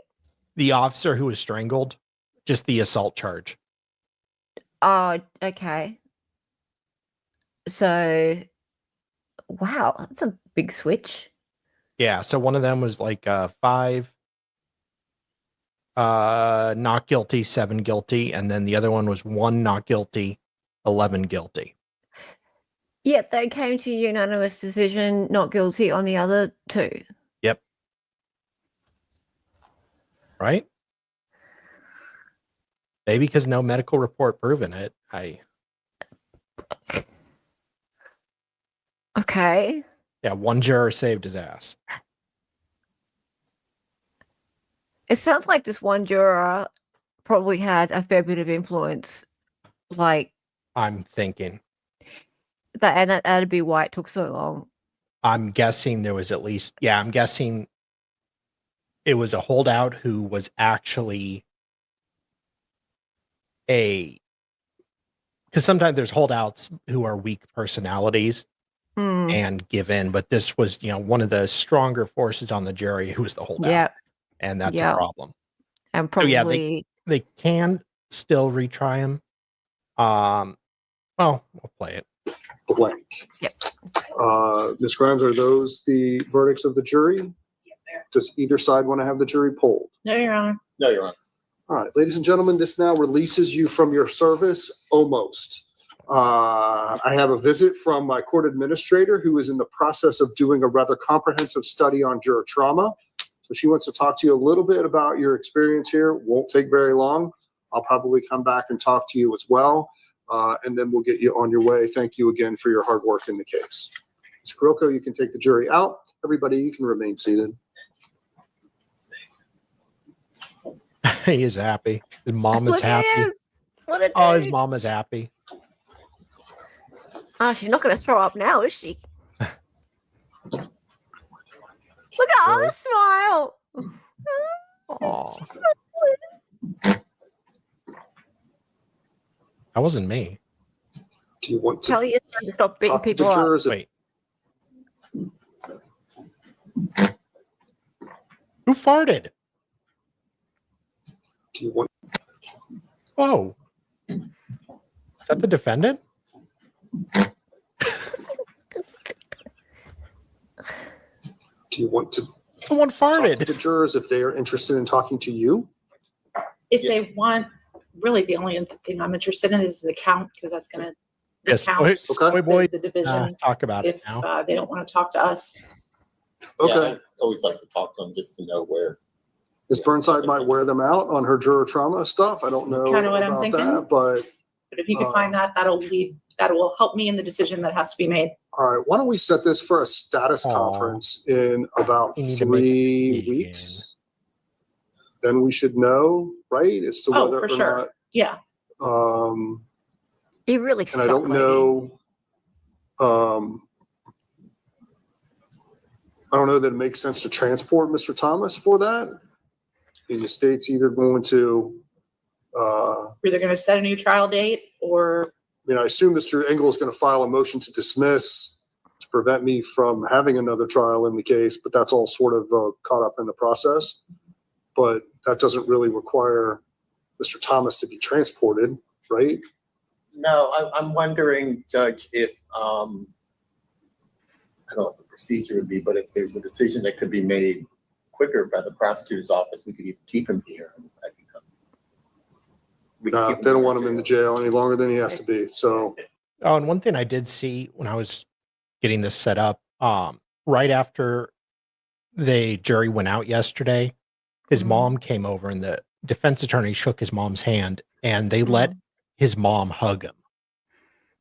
The officer who was strangled, just the assault charge. Oh, okay. So, wow, that's a big switch. Yeah, so one of them was like 5 not guilty, 7 guilty, and then the other one was 1 not guilty, 11 guilty. Yet they came to unanimous decision, not guilty on the other 2. Yep. Right? Maybe because no medical report proven it. Okay. Yeah, 1 juror saved his ass. It sounds like this one juror probably had a fair bit of influence, like I'm thinking. that, and that'd be why it took so long. I'm guessing there was at least, I'm guessing it was a holdout who was actually because sometimes there's holdouts who are weak personalities and give in, but this was, one of the stronger forces on the jury who was the holdout. Yeah. And that's Yeah. a problem. And So, probably they can still retry him. Well, we'll play it. Blank. Yep. Ms. Grimes, are those the verdicts of the jury? Yes, there. Does either side want to have the jury polled? No, Your Honor. No, Your Honor. All right, ladies and gentlemen, this now releases you from your service, almost. I have a visit from my court administrator who is in the process of doing a rather comprehensive study on juror trauma. So she wants to talk to you a little bit about your experience here. Won't take very long. I'll probably come back and talk to you as well. And then we'll get you on your way. Thank you again for your hard work in the case. Ms. Kuroko, you can take the jury out. Everybody, you can remain seated. He is happy. His mom is Look at happy. him. What a dude. Oh, his mom is happy. Oh, she's not going to throw up now, is she? Look at all the smile. Oh, She's smiling. that wasn't me. Do you want to Tell your son to stop beating talk to the people up. jurors? Wait. Who farted? Do you want Whoa. Is that the defendant? to Someone talk to farted. the jurors if they are interested in talking to you? If they want, really, the only thing I'm interested in is the count, because that's going to Yes, count boy, boy, the division. talk about it If now. they don't want to talk to us. Yeah, Okay. I always like to talk to them just to know where. Ms. Burnside might wear them out on her juror trauma stuff. I don't know Kinda what I'm about thinking. that, but But if you can find that, that will help me in the decision that has to be made. all right, why don't we set this for a status Aw. conference in about We need to make a 3 decision. weeks? Then we should know, right, as to Oh, whether for or sure. Yeah. not. You really And suck, I don't lady. know, I don't know that it makes sense to transport Mr. Thomas for that. And the state's either going to, We're either going to set a new trial date or I assume Mr. Engel is going to file a motion to dismiss to prevent me from having another trial in the case, but that's all sort of caught up in the process. But that doesn't really require Mr. Thomas to be transported, right? No, I'm wondering, Judge, if, I don't know what the procedure would be, but if there's a decision that could be made quicker by the prosecutor's office, we could even keep him here. We could Nah, keep they don't want him in the jail any longer than he has to be. So, Oh, and one thing I did see when I was getting this set up, right after the jury went out yesterday, his mom came over and the defense attorney shook his mom's hand and they let his mom hug him,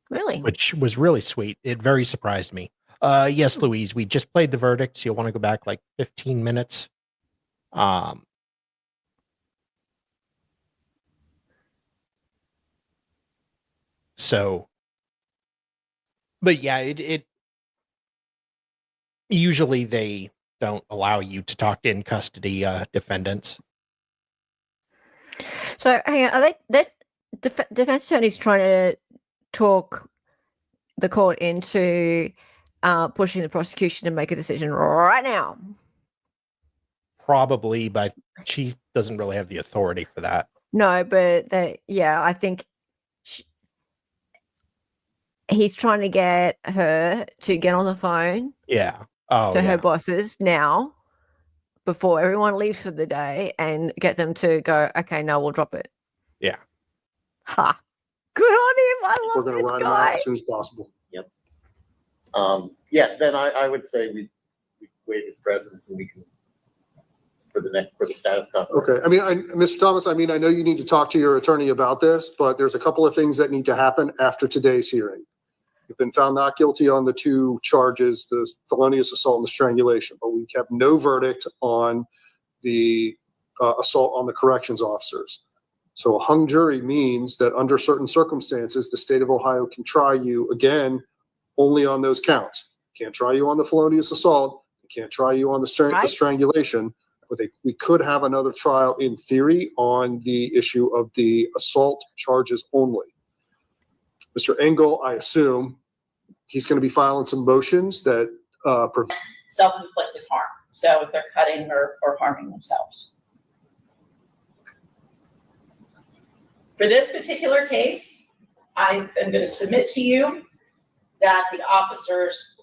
Really? which was really sweet. It very surprised me. Yes, Louise, we just played the verdict. So you'll want to go back like 15 minutes. So, but yeah, it usually they don't allow you to talk to in custody defendants. So hang on, are that defense attorney's trying to talk the court into pushing the prosecution to make a decision right now? Probably, but she doesn't really have the authority for that. No, but I think he's trying to get her to get on the phone Yeah. Oh, to yeah. her bosses now before everyone leaves for the day and get them to go, okay, no, we'll drop it. Yeah. Ha. Good on him. I We're love going to this ride them out guy. as soon as possible. Yeah, then I would say we waive his presence and we can, for the status conference. Okay, I mean, Mr. Thomas, I mean, I know you need to talk to your attorney about this, but there's a couple of things that need to happen after today's hearing. You've been found not guilty on the two charges, the felonious assault and the strangulation, but we have no verdict on the assault on the corrections officers. So a hung jury means that under certain circumstances, the state of Ohio can try you again only on those counts. Can't try you on the felonious assault, can't try you on the strangulation, but we could have another trial in theory on the issue of the assault charges only. Mr. Engel, I assume he's going to be filing some motions that prevent Self-inflicted harm. So if they're cutting or harming themselves. For this particular case, I am going to submit to you that the officers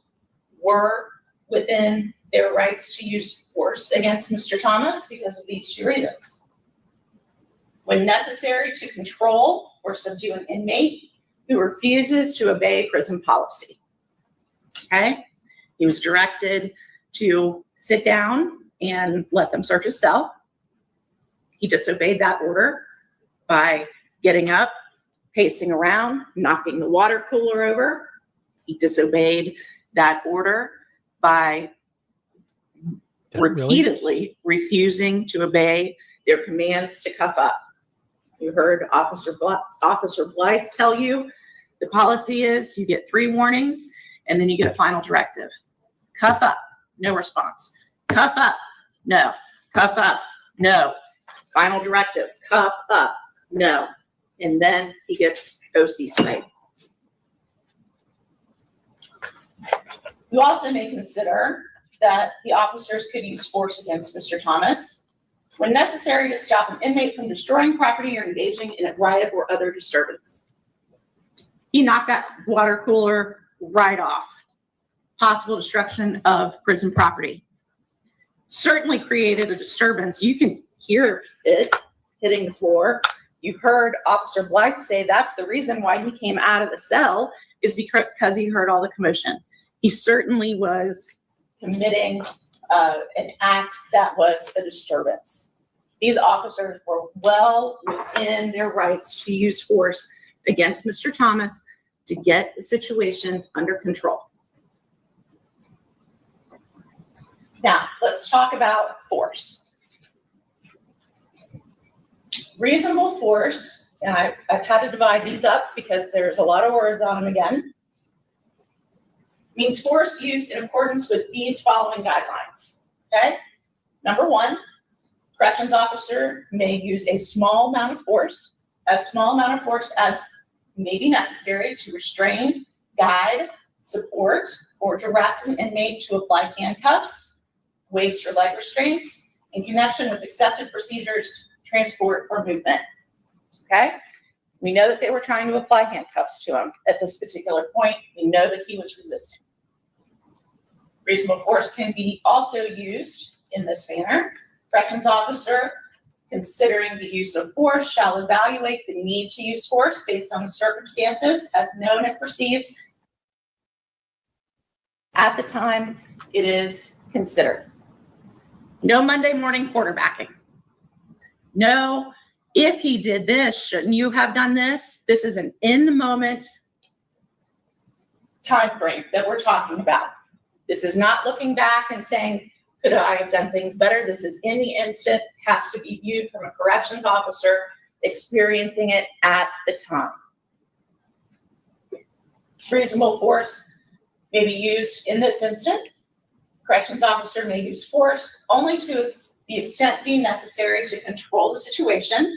were within their rights to use force against Mr. Thomas because of these two reasons. When necessary to control or subdue an inmate who refuses to obey prison policy. Okay? He was directed to sit down and let them search his cell. He disobeyed that order by getting up, pacing around, knocking the water cooler over. He disobeyed that order by repeatedly refusing to obey their commands to cuff up. You heard Officer Blythe tell you the policy is you get 3 warnings and then you get a final directive. Cuff up, no response. Cuff up, no. Cuff up, no. Final directive, cuff up, no. And then he gets OC straight. You also may consider that the officers could use force against Mr. Thomas when necessary to stop an inmate from destroying property or engaging in a riot or other disturbance. He knocked that water cooler right off. Possible destruction of prison property. Certainly created a disturbance. You can hear it hitting the floor. You heard Officer Blythe say that's the reason why he came out of the cell is because he heard all the commotion. He certainly was committing an act that was a disturbance. These officers were well within their rights to use force against Mr. Thomas to get the situation under control. Now, let's talk about force. Reasonable force, and I've had to divide these up because there's a lot of words on them again, means force used in accordance with these following guidelines, okay? Number 1, corrections officer may use a small amount of force, as may be necessary to restrain, guide, support, or direct an inmate to apply handcuffs, waist or leg restraints in connection with accepted procedures, transport, or movement, okay? We know that they were trying to apply handcuffs to him at this particular point. We know that he was resisting. Reasonable force can be also used in this manner. Corrections officer, considering the use of force, shall evaluate the need to use force based on the circumstances as known and perceived at the time it is considered. No Monday morning quarterbacking. No, if he did this, shouldn't you have done this? This is an in-the-moment time frame that we're talking about. This is not looking back and saying, could I have done things better? This is in the instant, has to be viewed from a corrections officer experiencing it at the time. reasonable force may be used in this instant. Corrections officer may use force only to the extent deemed necessary to control the situation.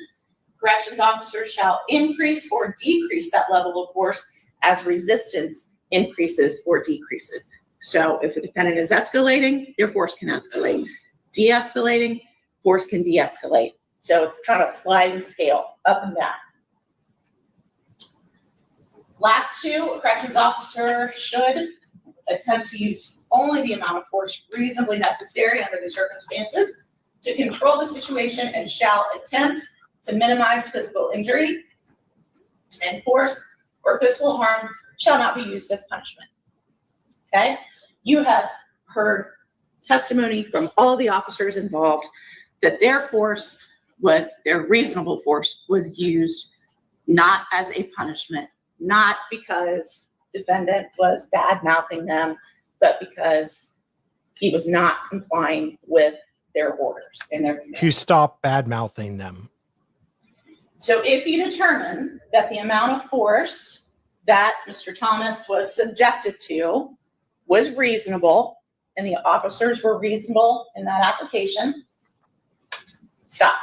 Corrections officer shall increase or decrease that level of force as resistance increases or decreases. So if a defendant is escalating, their force can escalate. De-escalating, force can de-escalate. So it's kind of a sliding scale, up and down. Last two, a corrections officer should attempt to use only the amount of force reasonably necessary under the circumstances to control the situation and shall attempt to minimize physical injury, and force or physical harm shall not be used as punishment. Okay? You have heard testimony from all the officers involved that their force was, their reasonable force was used not as a punishment, not because defendant was bad-mouthing them, but because he was not complying with their orders and their commands. To stop bad-mouthing them. So if you determine that the amount of force that Mr. Thomas was subjected to was reasonable and the officers were reasonable in that application, stop.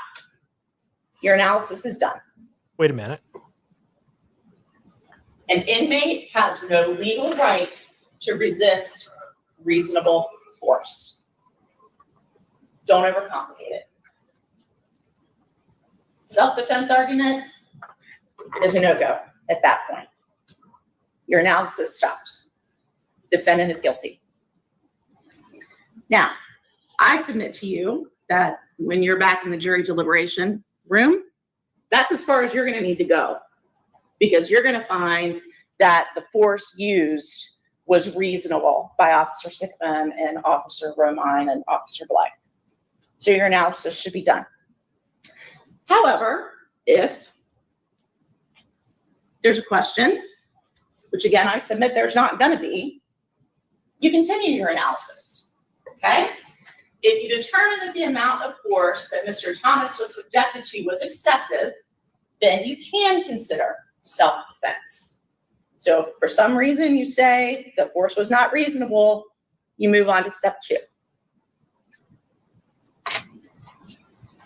Your analysis is done. Wait a minute. An inmate has no legal right to resist reasonable force. Don't overcomplicate it. Self-defense argument is a no-go at that point. Your analysis stops. Defendant is guilty. Now, I submit to you that when you're back in the jury deliberation room, that's as far as you're going to need to go, because you're going to find that the force used was reasonable by Officer Sickman and Officer Romine and Officer Blythe. So your analysis should be done. However, if there's a question, which again, I submit there's not going to be, you continue your analysis, okay? If you determine that the amount of force that Mr. Thomas was subjected to was excessive, then you can consider self-defense. So if for some reason you say the force was not reasonable, you move on to step 2.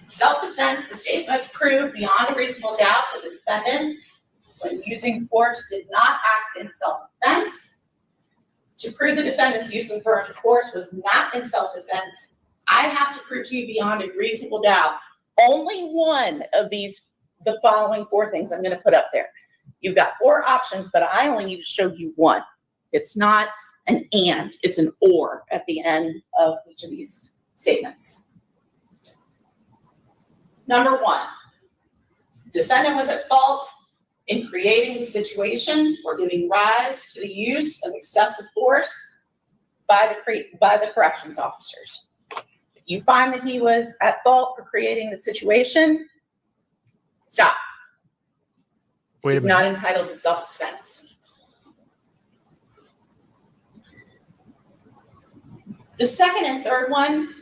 Self-defense, the state must prove beyond a reasonable doubt that the defendant, when using force, did not act in self-defense. To prove the defendant's use of force was not in self-defense, I have to prove to you beyond a reasonable doubt only one of these, the following 4 things I'm going to put up there. You've got 4 options, but I only need to show you one. It's not an and, it's an or at the end of each of these statements. Number 1, defendant was at fault in creating the situation or giving rise to the use of excessive force by the corrections officers. If you find that he was at fault for creating the situation, stop. Wait a He's minute. not entitled to self-defense. The second and third one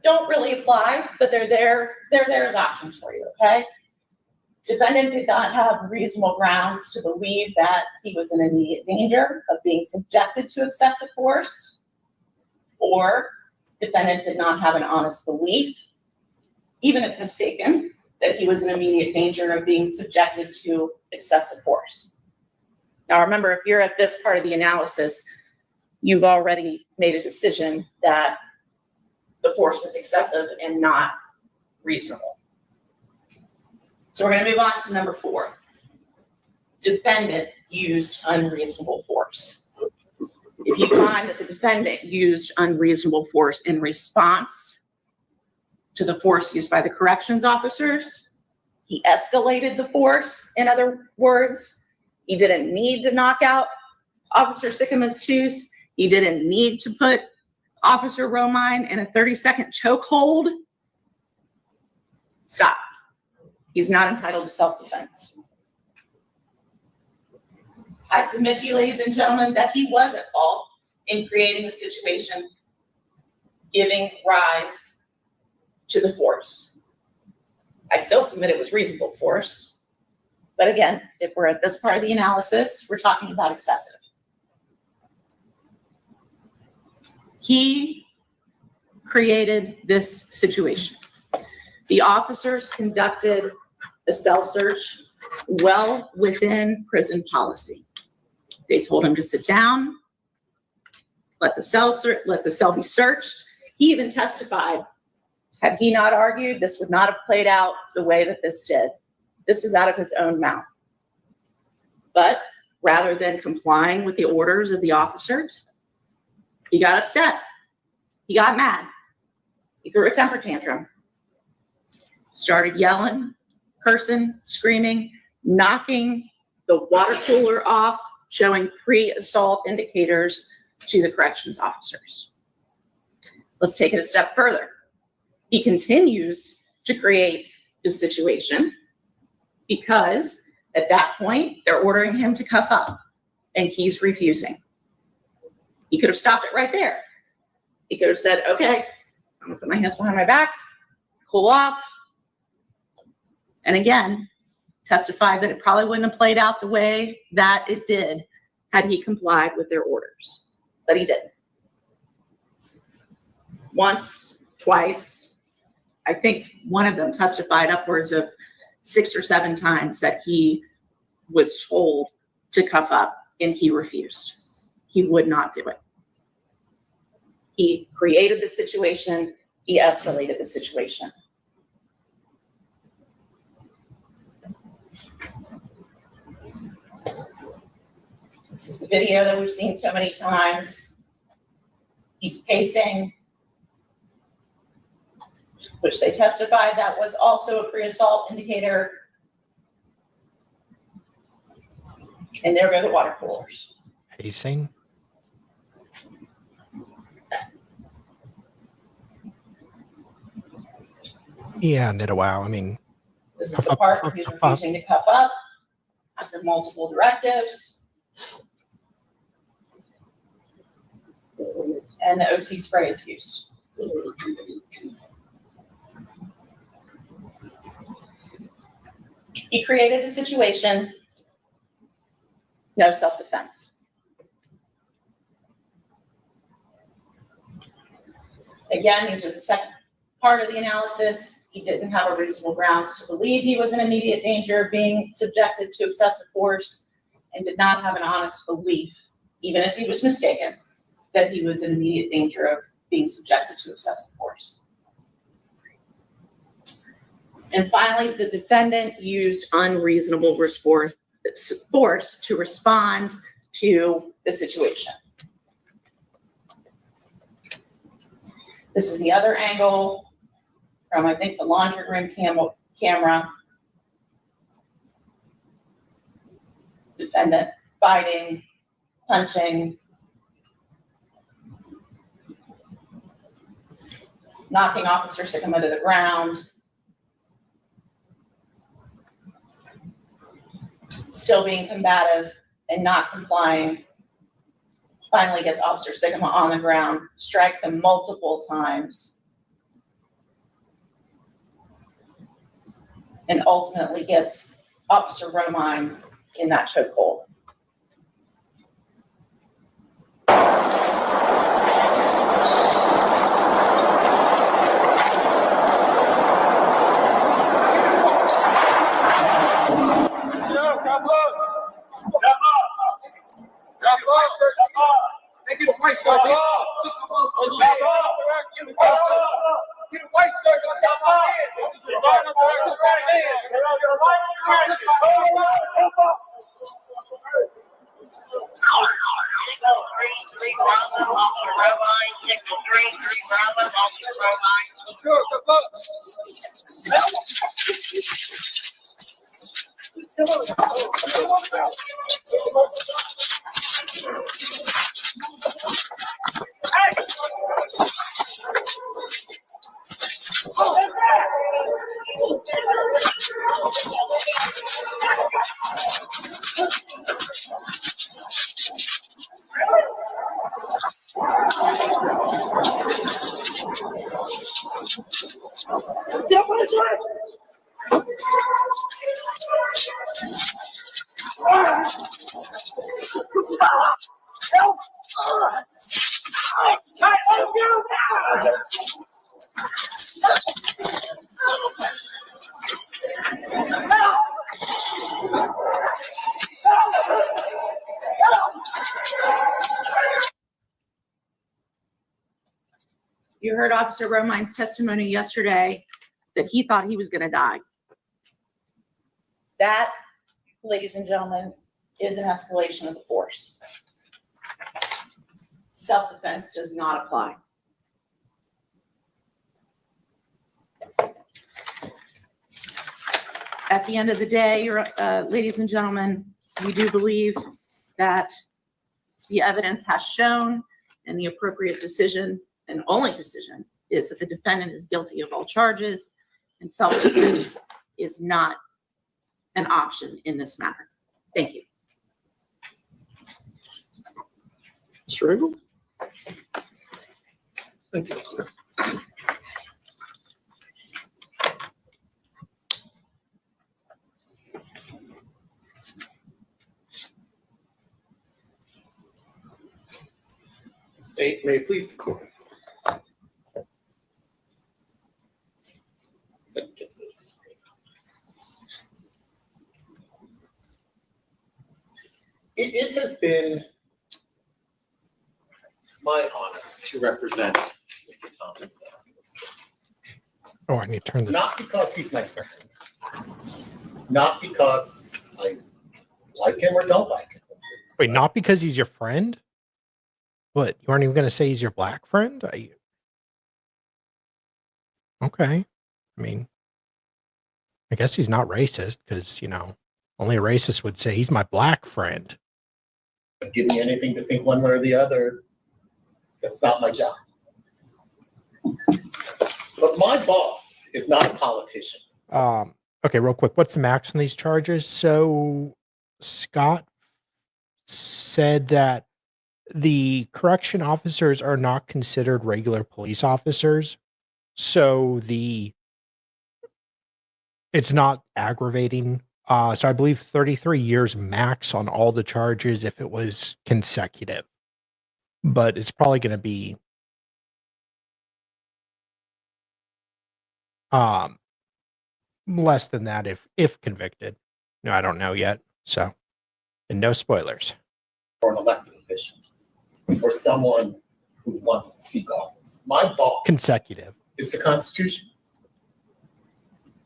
don't really apply, but they're there as options for you, okay? Defendant did not have reasonable grounds to believe that he was in immediate danger of being subjected to excessive force, or defendant did not have an honest belief, even if mistaken, that he was in immediate danger of being subjected to excessive force. Now remember, if you're at this part of the analysis, you've already made a decision that the force was excessive and not reasonable. So we're going to move on to number 4. Defendant used unreasonable force. If you find that the defendant used unreasonable force in response to the force used by the corrections officers, he escalated the force, in other words, he didn't need to knock out Officer Sickman's tooth, he didn't need to put Officer Romine in a 30-second chokehold, stop. He's not entitled to self-defense. I submit to you, ladies and gentlemen, that he was at fault in creating the situation, giving rise to the force. I still submit it was reasonable force, But again, if we're at this part of the analysis, we're talking about excessive. He created this situation. The officers conducted a cell search well within prison policy. They told him to sit down, let the cell be searched. He even testified, had he not argued, this would not have played out the way that this did. This is out of his own mouth. But rather than complying with the orders of the officers, he got upset. He got mad. He threw a temper tantrum. Started yelling, cursing, screaming, knocking the water cooler off, showing pre-assault indicators to the corrections officers. Let's take it a step further. He continues to create this situation because at that point, they're ordering him to cuff up and he's refusing. He could have stopped it right there. He could have said, okay, I'm gonna put my hands behind my back, cool off. And again, testified that it probably wouldn't have played out the way that it did had he complied with their orders, but he didn't. Once, twice, I think one of them testified upwards of 6 or 7 times that he was told to cuff up and he refused. He would not do it. He created the situation. He escalated the situation. This is the video that we've seen so many times. He's pacing, which they testified that was also a pre-assault indicator. And there go the water coolers. Pacing? Yeah, wow. I mean, This is the part where he's refusing to cuff up after multiple directives. And the OC spray is used. He created the situation. No self-defense. Again, these are the second part of the analysis. He didn't have a reasonable grounds to believe he was in immediate danger of being subjected to excessive force and did not have an honest belief, even if he was mistaken, that he was in immediate danger of being subjected to excessive force. And finally, the defendant used unreasonable force to respond to the situation. This is the other angle from, I think, the laundry room camera. Defendant fighting, punching, knocking Officer Sycamore to the ground, still being combative and not complying. Finally gets Officer Sycamore on the ground, strikes him multiple times, and ultimately gets Officer Romine in that chokehold. Get a white shirt, bitch. Took my motherfucking bag. Get a white shirt. Get a white shirt. Don't take my hand. Took my hand. You heard Officer Romine's testimony yesterday that he thought he was going to die. That, ladies and gentlemen, is an escalation of the force. Self-defense does not apply. At the end of the day, ladies and gentlemen, we do believe that the evidence has shown, and the appropriate decision and only decision is that the defendant is guilty of all charges, and self-defense is not an option in this matter. Thank you. Mr. Engel? Thank you. State, may it please the court. It has been my honor to represent Mr. Thomas in this case. Oh, I need to turn this. Not because he's my friend, not because I like him or don't like him. Wait, not because he's your friend? What? You aren't even going to say he's your black friend? Okay. I mean, I guess he's not racist because, only a racist would say he's my black friend. Give me anything to think one way or the other. That's not my job. But my boss is not a politician. Okay, real quick. What's the max on these charges? So Scott said that the correction officers are not considered regular police officers. So it's not aggravating. So I believe 33 years max on all the charges if it was consecutive. But it's probably going to be less than that if convicted. No, I don't know yet. So, and no spoilers. Or an elected official. Or someone who wants to seek office. My boss Consecutive. is the Constitution.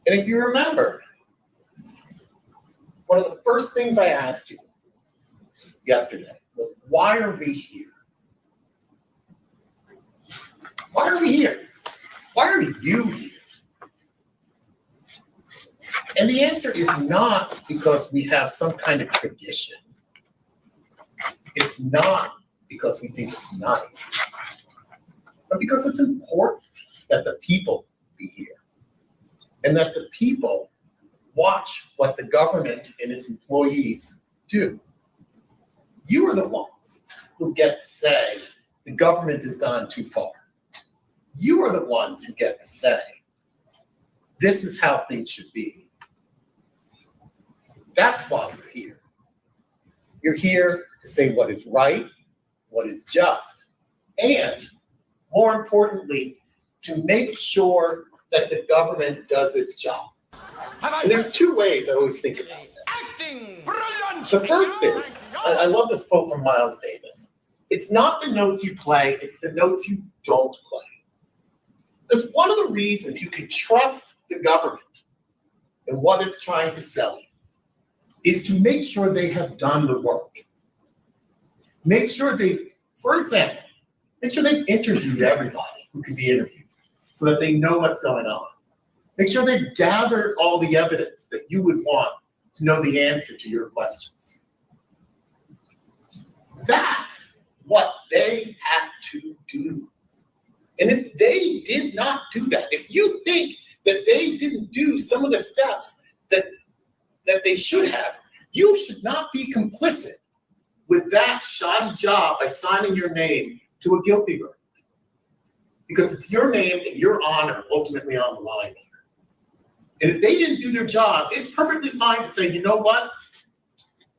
And if you remember, one of the first things I asked you yesterday was, why are we here? Why are we here? Why are you here? And the answer is not because we have some kind of tradition. It's not because we think it's nice, but because it's important that the people be here and that the people watch what the government and its employees do. You are the ones who get to say the government has gone too far. You are the ones who get to say this is how things should be. That's why you're here. You're here to say what is right, what is just, and more importantly, to make sure that the government does its job. And there's two ways I always think about this. The first is, I love this quote from Miles Davis. It's not the notes you play, it's the notes you don't play. Because one of the reasons you can trust the government and what it's trying to sell you is to make sure they have done the work. Make sure for example, make sure they've interviewed everybody who can be interviewed so that they know what's going on. Make sure they've gathered all the evidence that you would want to know the answer to your questions. That's what they have to do. And if they did not do that, if you think that they didn't do some of the steps that they should have, you should not be complicit with that shoddy job by signing your name to a guilty verdict. Because it's your name and your honor ultimately on the line here. And if they didn't do their job, it's perfectly fine to say, you know what?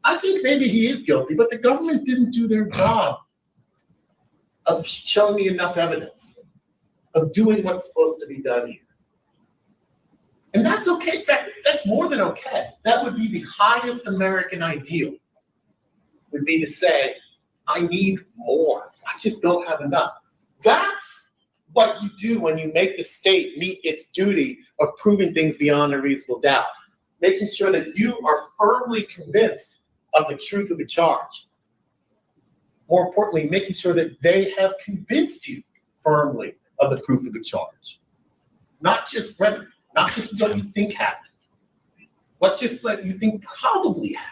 I think maybe he is guilty, but the government didn't do their job of showing me enough evidence, of doing what's supposed to be done here. And that's okay. In fact, that's more than okay. That would be the highest American ideal, would be to say, I need more. I just don't have enough. That's what you do when you make the state meet its duty of proving things beyond a reasonable doubt, making sure that you are firmly convinced of the truth of the charge. More importantly, making sure that they have convinced you firmly of the proof of the charge. Not just what you think happened, what just what you think probably happened.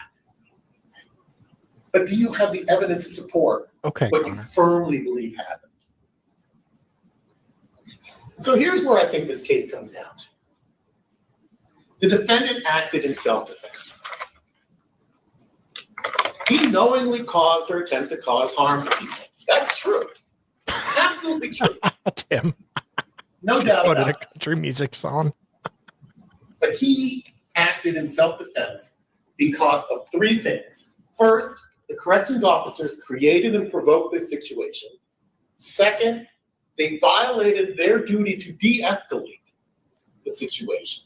But do you have the evidence to support what you firmly believe happened? So here's where I think this case comes down to. The defendant acted in self-defense. He knowingly caused or attempted to cause harm to people. That's true. Absolutely true. Tim. No doubt What about a country music song. But he acted in self-defense because of three things. First, the corrections officers created and provoked this situation. Second, they violated their duty to de-escalate the situation.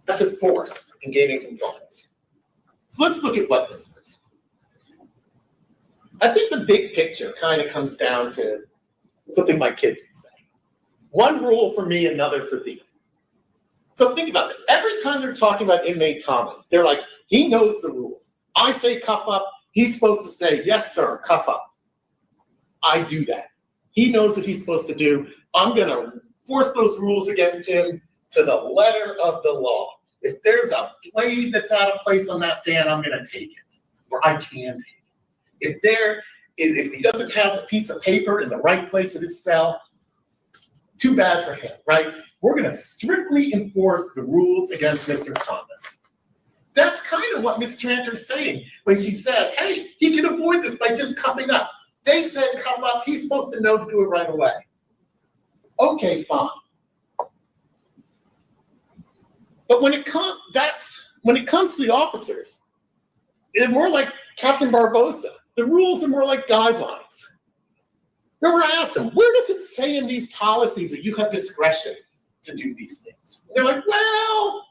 Excessive force in gaining compliance. So let's look at what this is. I think the big picture kind of comes down to something my kids would say. One rule for me, another for thee. So think about this. Every time they're talking about inmate Thomas, they're like, he knows the rules. I say cuff up, he's supposed to say, yes, sir, cuff up. I do that. He knows what he's supposed to do. I'm going to force those rules against him to the letter of the law. If there's a blade that's out of place on that fan, I'm going to take it, or I can take it. If he doesn't have a piece of paper in the right place in his cell, too bad for him, right? We're going to strictly enforce the rules against Mr. Thomas. That's kind of what Ms. Tranter's saying when she says, hey, he can avoid this by just cuffing up. They said cuff up, he's supposed to know to do it right away. Okay, fine. But when it comes to the officers, it's more like Captain Barbosa. The rules are more like guidelines. Remember, I asked them, where does it say in these policies that you have discretion to do these things? And they're like, well,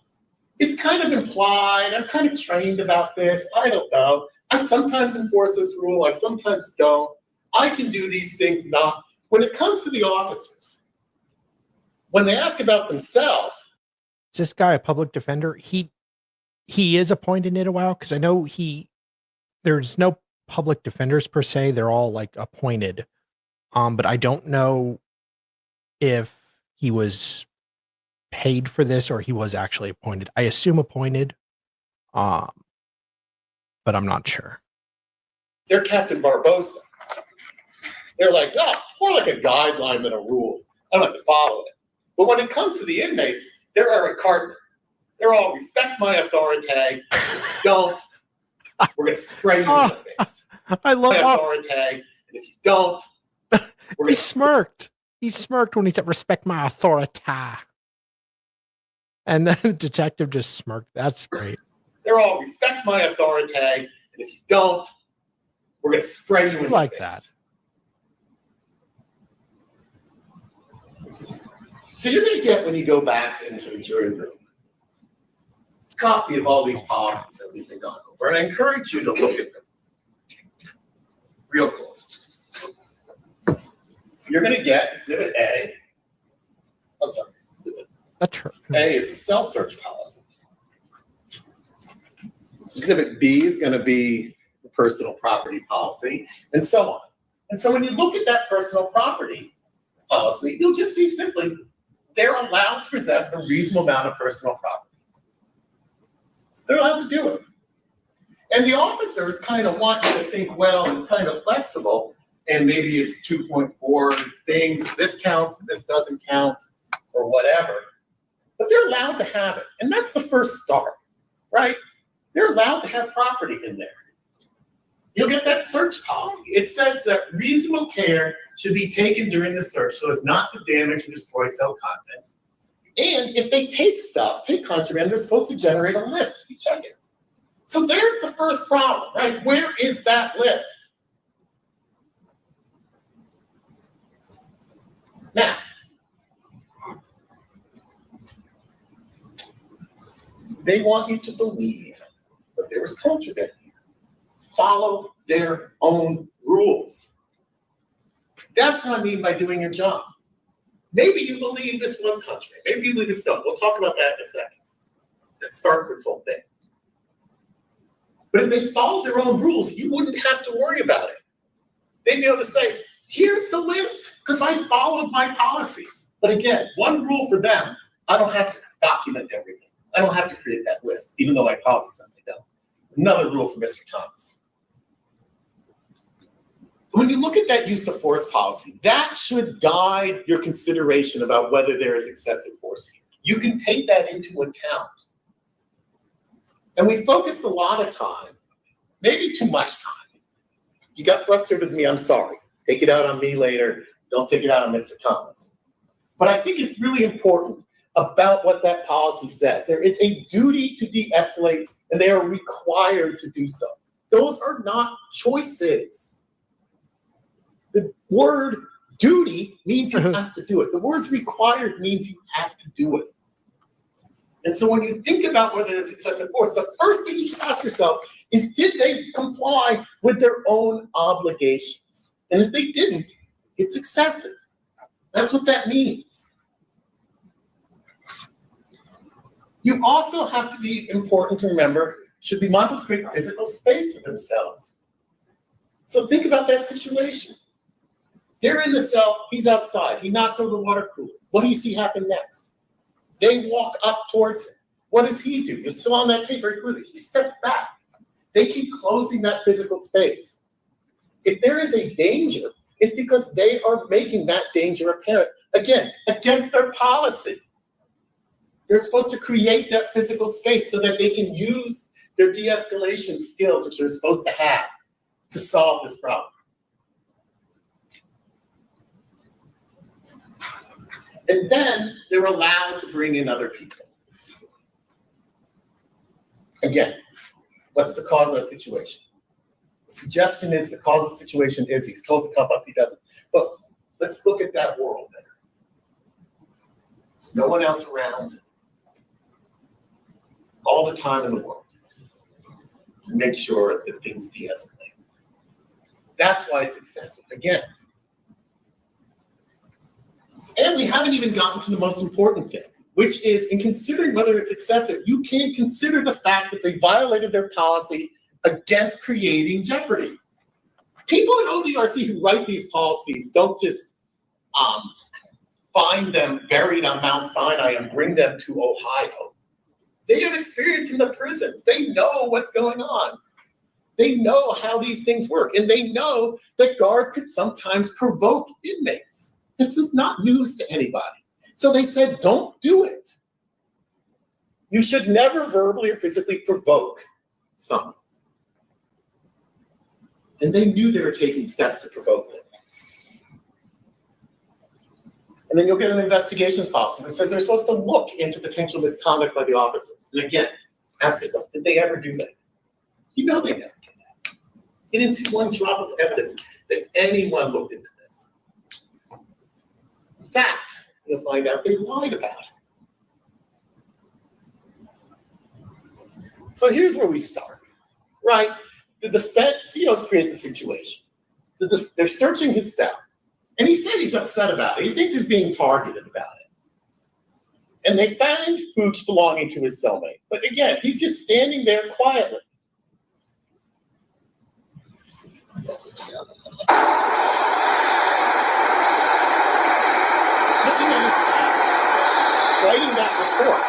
it's kind of implied. I'm kind of trained about this. I don't know. I sometimes enforce this rule. I sometimes don't. I can do these things not. When it comes to the officers, when they ask about themselves. Is this guy a public defender? He is appointed in a while, because I know there's no public defenders per se. They're all like appointed. But I don't know if he was paid for this or he was actually appointed. I assume appointed, but I'm not sure. They're Captain Barbosa. They're like, oh, it's more like a guideline than a rule. I don't have to follow it. But when it comes to the inmates, they're Eric Cartman. They're all respect my authority. Don't, we're going to spray you in the face. I love my authority. And if you don't, he smirked. He smirked when he said, respect my authority. And then the detective just smirked. That's great. They're all respect my authority. And if you don't, we're going to spray you in the face. That. So you're going to get, when you go back into the jury room, a copy of all these policies that we've been going over. And I encourage you to look at them real close. You're going to get Exhibit A. I'm sorry, Exhibit A is the cell search policy. Exhibit B is going to be the personal property policy, and so on. And so when you look at that personal property policy, you'll just see simply they're allowed to possess a reasonable amount of personal property. They're allowed to do it. And the officers kind of want you to think, well, it's kind of flexible, and maybe it's 2.4 things, this counts, this doesn't count, or whatever. But they're allowed to have it. And that's the first start, right? They're allowed to have property in there. You'll get that search policy. It says that reasonable care should be taken during the search so as not to damage or destroy cell contents. And if they take stuff, take contraband, they're supposed to generate a list. You check it. So there's the first problem, right? Where is that list? Now, they want you to believe that there was contraband. Follow their own rules. That's what I mean by doing your job. Maybe you believe this was contrary. Maybe you believe it's not. We'll talk about that in a second. That starts this whole thing. But if they followed their own rules, you wouldn't have to worry about it. They'd be able to say, here's the list, because I followed my policies. But again, one rule for them, I don't have to document everything. I don't have to create that list, even though my policy says I don't. Another rule for Mr. Thomas. When you look at that use of force policy, that should guide your consideration about whether there is excessive force here. You can take that into account. And we focused a lot of time, maybe too much time. You got frustrated with me, I'm sorry. Take it out on me later. Don't take it out on Mr. Thomas. But I think it's really important about what that policy says. There is a duty to de-escalate, and they are required to do so. Those are not choices. The word duty means you have to do it. The word required means you have to do it. And so when you think about whether there's excessive force, the first thing you should ask yourself is, did they comply with their own obligations? And if they didn't, it's excessive. That's what that means. You also have to be important to remember, should be mindful to create physical space to themselves. So think about that situation. They're in the cell, he's outside, he knocks over the water cooler. What do you see happen next? They walk up towards him. What does he do? You saw on that tape very clearly. He steps back. They keep closing that physical space. If there is a danger, it's because they are making that danger apparent. Again, against their policy. They're supposed to create that physical space so that they can use their de-escalation skills, which they're supposed to have, to solve this problem. And then they're allowed to bring in other people. Again, what's the cause of the situation? The suggestion is the cause of the situation is he's told to come up, he doesn't. But let's look at that world there. There's no one else around all the time in the world to make sure that things de-escalate. That's why it's excessive. Again, and we haven't even gotten to the most important thing, which is in considering whether it's excessive, you can consider the fact that they violated their policy against creating jeopardy. People at ODRC who write these policies don't just find them buried on Mount Sinai and bring them to Ohio. They have experience in the prisons. They know what's going on. They know how these things work, and they know that guards could sometimes provoke inmates. This is not news to anybody. So they said, don't do it. You should never verbally or physically provoke someone. And they knew they were taking steps to provoke them. And then you'll get an investigations policy that says they're supposed to look into potential misconduct by the officers. And again, ask yourself, did they ever do that? You know they never did that. You didn't see one drop of evidence that anyone looked into this. In fact, you'll find out they lied about it. So here's where we start, right? The defense, CEOs create the situation. They're searching his cell. And he said he's upset about it. He thinks he's being targeted about it. And they find boots belonging to his cellmate. But again, he's just standing there quietly. Looking at his phone, writing that report.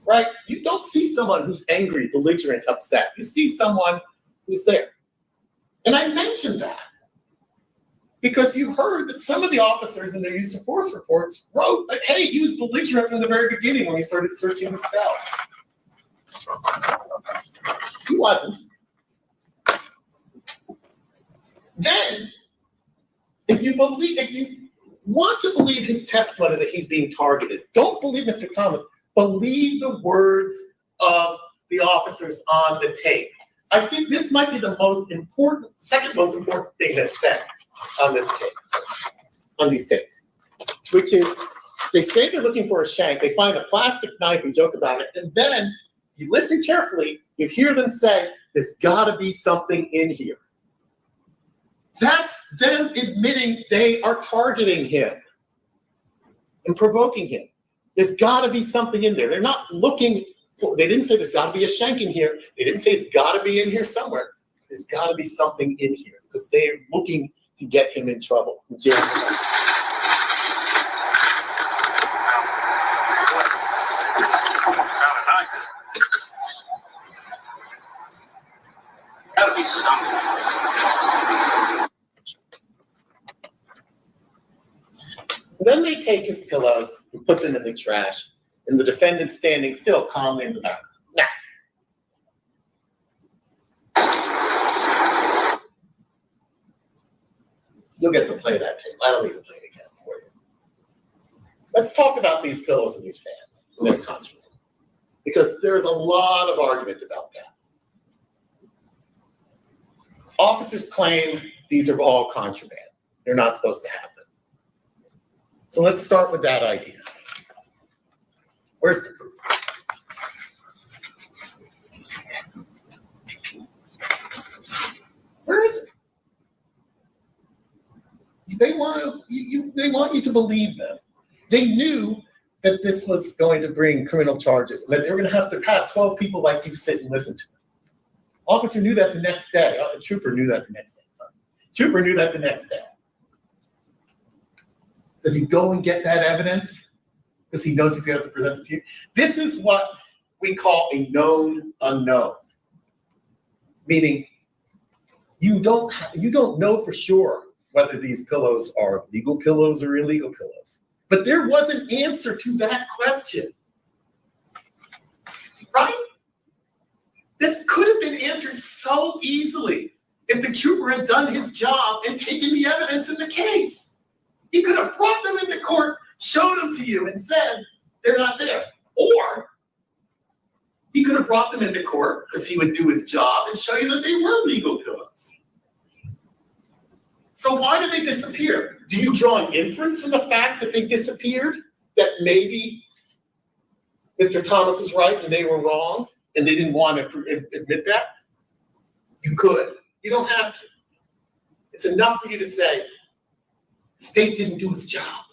Right? You don't see someone who's angry, belligerent, upset. You see someone who's there. And I mentioned that because you heard that some of the officers in their use of force reports wrote that, hey, he was belligerent from the very beginning when he started searching the cell. He wasn't. Then, if you want to believe his testimony that he's being targeted, don't believe Mr. Thomas. Believe the words of the officers on the tape. I think this might be the most important, second most important thing that's said on this tape, on these tapes, which is they say they're looking for a shank. They find a plastic knife and joke about it. And then you listen carefully, you hear them say, there's got to be something in here. That's them admitting they are targeting him and provoking him. There's got to be something in there. They're not looking for, they didn't say there's got to be a shank in here. They didn't say it's got to be in here somewhere. There's got to be something in here because they're looking to get him in trouble. Jail. Gotta be something. Then they take his pillows and put them in the trash, and the defendant standing still calmly in the background. Now, you'll get to play that tape. I don't need to play it again for you. Let's talk about these pillows and these fans and their contraband, because there's a lot of argument about that. Officers claim these are all contraband. They're not supposed to have them. So let's start with that idea. Where's the proof? Where is it? They want you to believe them. They knew that this was going to bring criminal charges, that they were going to have 12 people like you sit and listen to it. Officer knew that the next day. Trooper knew that the next day. Sorry. Trooper knew that the next day. Does he go and get that evidence? Because he knows he's going to have to present it to you. This is what we call a known unknown. Meaning, you don't know for sure whether these pillows are legal pillows or illegal pillows. But there was an answer to that question. Right? This could have been answered so easily if the trooper had done his job and taken the evidence in the case. He could have brought them into court, showed them to you, and said they're not there. Or he could have brought them into court because he would do his job and show you that they were legal pillows. So why did they disappear? Do you draw an inference from the fact that they disappeared? That maybe Mr. Thomas was right and they were wrong and they didn't want to admit that? You could. You don't have to. It's enough for you to say, the state didn't do its job.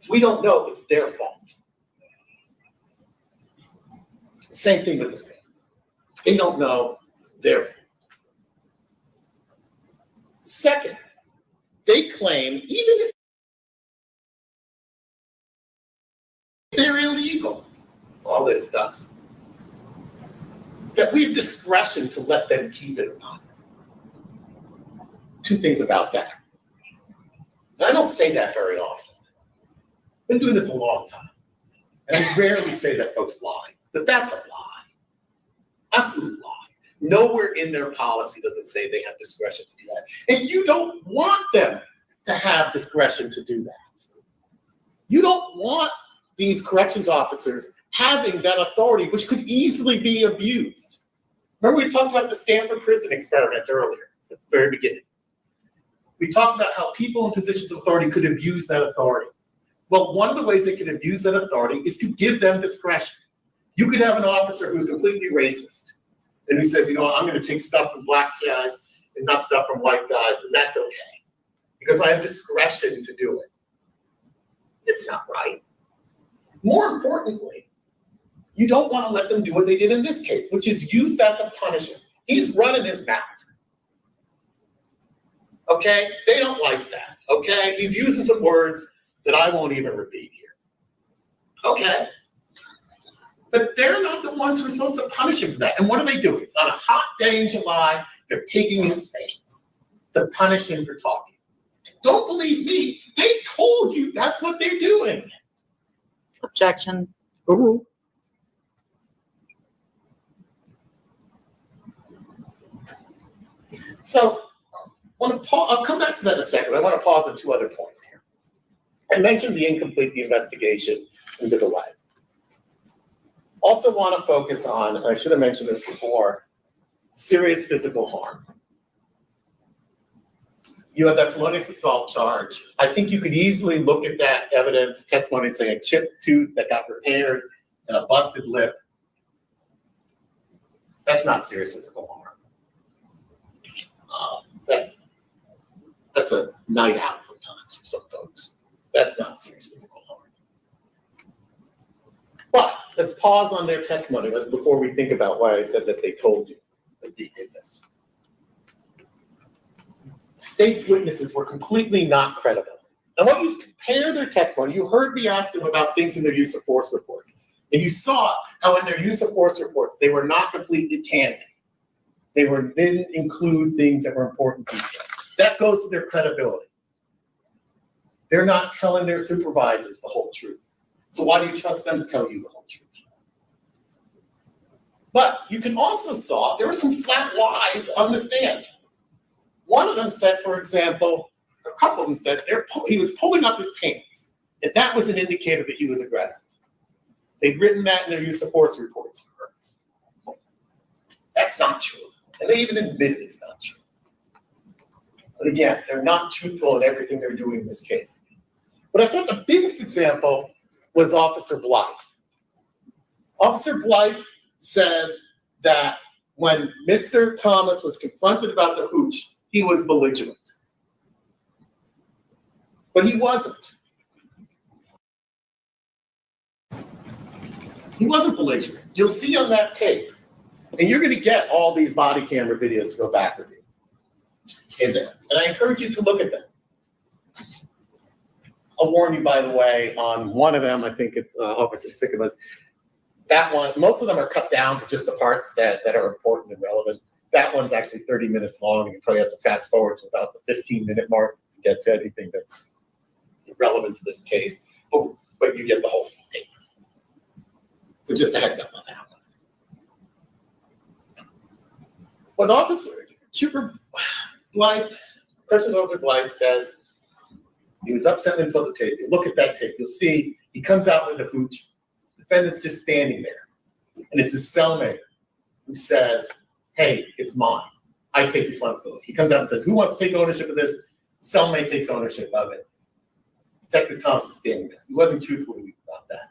If we don't know, it's their fault. Same thing with the fans. They don't know, it's their fault. Second, they claim, even if they're illegal, all this stuff, that we have discretion to let them keep it or not. Two things about that. And I don't say that very often. I've been doing this a long time. And I rarely say that folks lie, but that's a lie. Absolute lie. Nowhere in their policy does it say they have discretion to do that. And you don't want them to have discretion to do that. You don't want these corrections officers having that authority, which could easily be abused. Remember we talked about the Stanford prison experiment earlier, at the very beginning. We talked about how people in positions of authority could abuse that authority. Well, one of the ways they can abuse that authority is to give them discretion. You could have an officer who's completely racist and who says, I'm going to take stuff from black guys and not stuff from white guys, and that's okay because I have discretion to do it. It's not right. More importantly, you don't want to let them do what they did in this case, which is use that to punish him. He's running his mouth. Okay? They don't like that. Okay? He's using some words that I won't even repeat here. Okay? But they're not the ones who are supposed to punish him for that. And what are they doing? On a hot day in July, they're taking his fans to punish him for talking. Don't believe me. They told you that's what they're doing. Objection. Overruled. So I'll come back to that in a second. I want to pause on two other points here. I mentioned the investigation into the way. Also want to focus on, I should have mentioned this before, serious physical harm. You have that felonious assault charge. I think you could easily look at that evidence, testimony, and say a chipped tooth that got repaired and a busted lip. That's not serious physical harm. That's a night out sometimes for some folks. That's not serious physical harm. But let's pause on their testimony before we think about why I said that they told you that they did this. State's witnesses were completely not credible. I want you to compare their testimony. You heard me ask them about things in their use of force reports. And you saw how in their use of force reports, they were not completely candid. They didn't include things that were important details. That goes to their credibility. They're not telling their supervisors the whole truth. So why do you trust them to tell you the whole truth? But you can also saw there were some flat lies on the stand. One of them said, for example, a couple of them said he was pulling up his pants, and that was an indicator that he was aggressive. They'd written that in their use of force reports. That's not true. And they even admitted it's not true. But again, they're not truthful in everything they're doing in this case. But I thought the biggest example was Officer Blythe. Officer Blythe says that when Mr. Thomas was confronted about the hooch, he was belligerent. But he wasn't. He wasn't belligerent. You'll see on that tape, and you're going to get all these body camera videos to go back with you in there. And I encourage you to look at them. I'll warn you, by the way, on one of them, I think it's Officer Sickabus. That one, most of them are cut down to just the parts that are important and relevant. That one's actually 30 minutes long. You probably have to fast forward to about the 15-minute mark to get to anything that's relevant to this case. But you get the whole tape. So just a heads up on that one. But Officer Blythe, Corrections Officer Blythe says he was upset and put the tape. You look at that tape, you'll see he comes out with the hooch. The defendant's just standing there. And it's his cellmate who says, hey, it's mine. I take responsibility. He comes out and says, who wants to take ownership of this? Cellmate takes ownership of it. Detective Thomas is standing there. He wasn't truthful about that.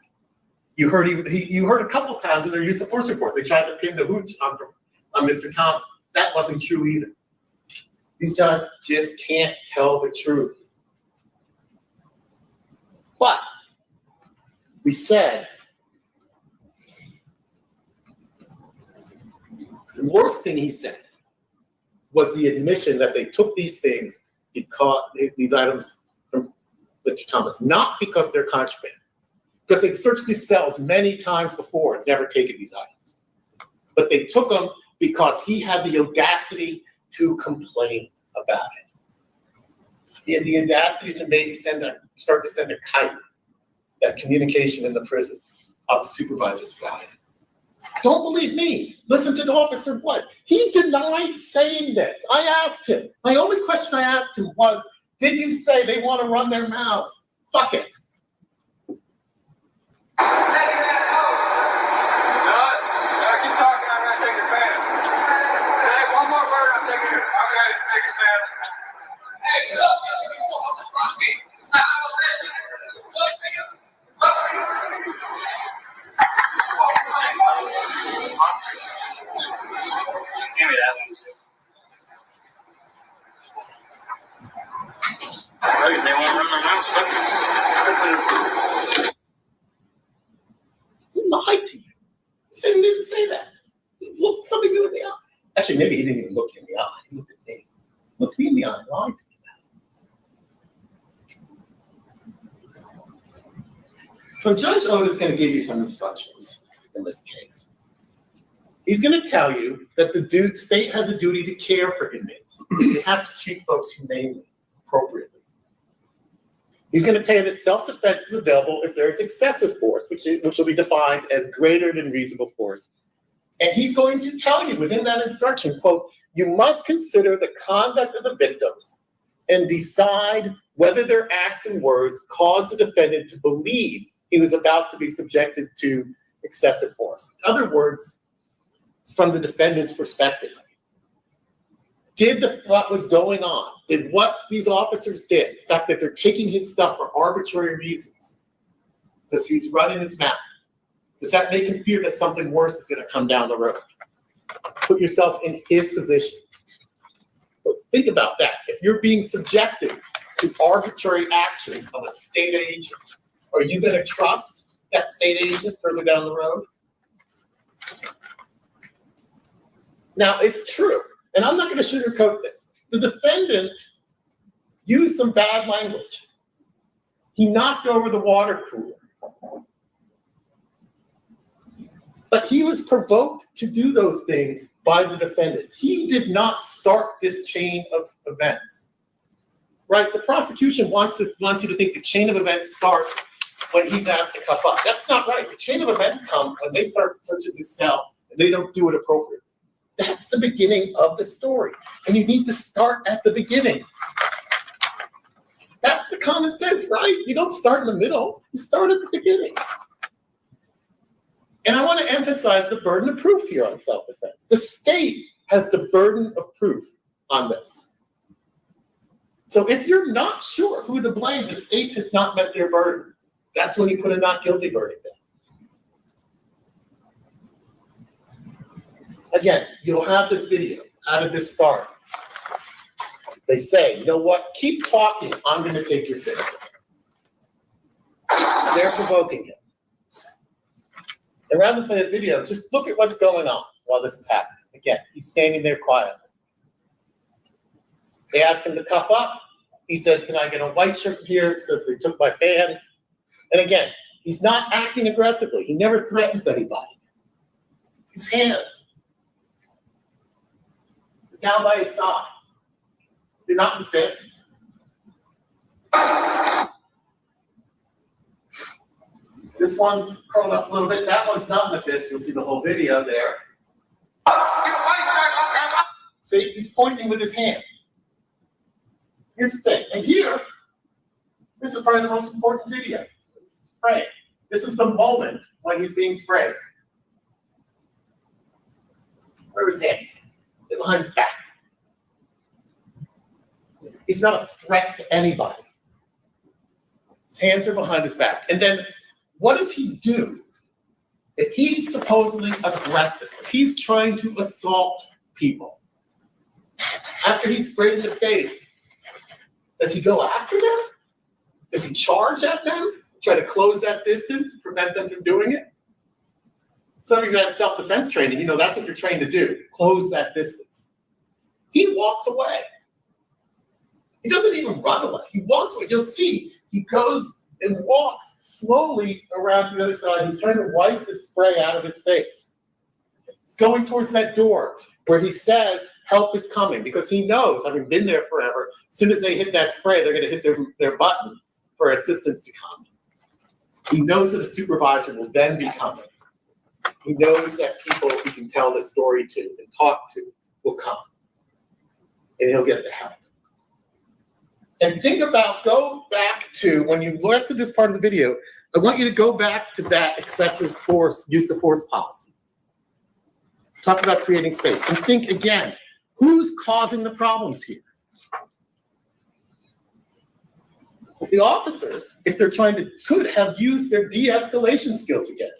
You heard you heard a couple times in their use of force reports, they tried to pin the hooch on Mr. Thomas. That wasn't true either. These guys just can't tell the truth. But we said the worst thing he said was the admission that they took these things, these items from Mr. Thomas, not because they're contraband. Because they searched these cells many times before and never taken these items. But they took them because he had the audacity to complain about it. He had the audacity to maybe start to send a kite, that communication in the prison, out to supervisors about it. Don't believe me. Listen to the Officer Blythe. He denied saying this. I asked him. My only question I asked him was, did you say they want to run their mouths? Fuck it. No, keep talking, I'm gonna take your fan. Hey, one more word, I'm taking your, okay, take your stand. Hey, look, give me that one. Hey, they want to run their mouths, He lied to you. He said he didn't say that. He looked somebody in the eye. Actually, maybe he didn't even look in the eye. He looked at me. He looked me in the eye and lied to me. So Judge Oda is going to give you some instructions in this case. He's going to tell you that the state has a duty to care for inmates. They have to treat folks humanely, appropriately. He's going to tell you that self-defense is available if there is excessive force, which will be defined as greater than reasonable force. And he's going to tell you within that instruction, quote, you must consider the conduct of the victims and decide whether their acts and words cause the defendant to believe he was about to be subjected to excessive force. In other words, it's from the defendant's perspective. Did what was going on, did what these officers did, the fact that they're taking his stuff for arbitrary reasons, because he's running his mouth, does that make him fear that something worse is going to come down the road? Put yourself in his position. But Think about that. If you're being subjected to arbitrary actions of a state agent, are you going to trust that state agent further down the road? Now, it's true, and I'm not going to sugarcoat this. The defendant used some bad language. He knocked over the water cooler. But he was provoked to do those things by the defendant. He did not start this chain of events. Right? The prosecution wants you to think the chain of events starts when he's asked to cuff up. That's not right. The chain of events come when they start searching his cell and they don't do it appropriately. That's the beginning of the story. And you need to start at the beginning. That's the common sense, right? You don't start in the middle. You start at the beginning. And I want to emphasize the burden of proof here on self-defense. The state has the burden of proof on this. So if you're not sure who to blame, the state has not met their burden. That's when you put a not guilty verdict in. Again, you'll have this video out of this start. They say, you know what? Keep talking. I'm going to take your finger. They're provoking him. And rather than play the video, just look at what's going on while this is happening. Again, he's standing there quietly. They ask him to cuff up. He says, can I get a white shirt here? He says, they took my fans. And again, he's not acting aggressively. He never threatens anybody. His hands are down by his side. They're not in fists. This one's curled up a little bit. That one's not in the fist. You'll see the whole video there. See, he's pointing with his hands. Here's the thing. And here, this is probably the most important video. Spray. This is the moment when he's being sprayed. Where are his hands? They're behind his back. He's not a threat to anybody. His hands are behind his back. And then what does he do? If he's supposedly aggressive, if he's trying to assault people, after he's sprayed in the face, does he go after them? Does he charge at them? Try to close that distance, prevent them from doing it? Some of you had self-defense training, you know, that's what you're trained to do, close that distance. He walks away. He doesn't even run away. He walks away. You'll see, he goes and walks slowly around to the other side. He's trying to wipe the spray out of his face. He's going towards that door where he says, help is coming, because he knows, having been there forever, as soon as they hit that spray, they're going to hit their button for assistance to come. He knows that a supervisor will then be coming. He knows that people he can tell the story to and talk to will come. And he'll get the help. And think about, go back to, when you look at this part of the video, I want you to go back to that excessive force, use of force policy. Talk about creating space. And think again, who's causing the problems here? The officers, if they're trying to, could have used their de-escalation skills again.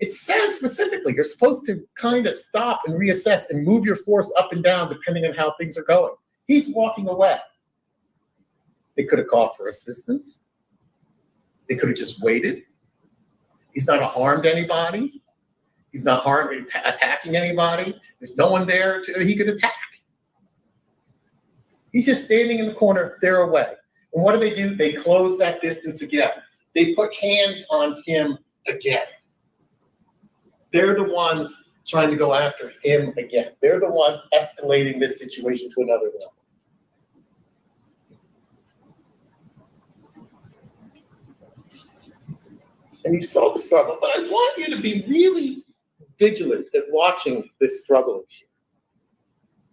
It says specifically, you're supposed to kind of stop and reassess and move your force up and down depending on how things are going. He's walking away. They could have called for assistance. They could have just waited. He's not harmed anybody. He's not attacking anybody. There's no one there he could attack. He's just standing in the corner, they're away. And what do? They close that distance again. They put hands on him again. They're the ones trying to go after him again. They're the ones escalating this situation to another level. And you saw the struggle, but I want you to be really vigilant at watching this struggle here.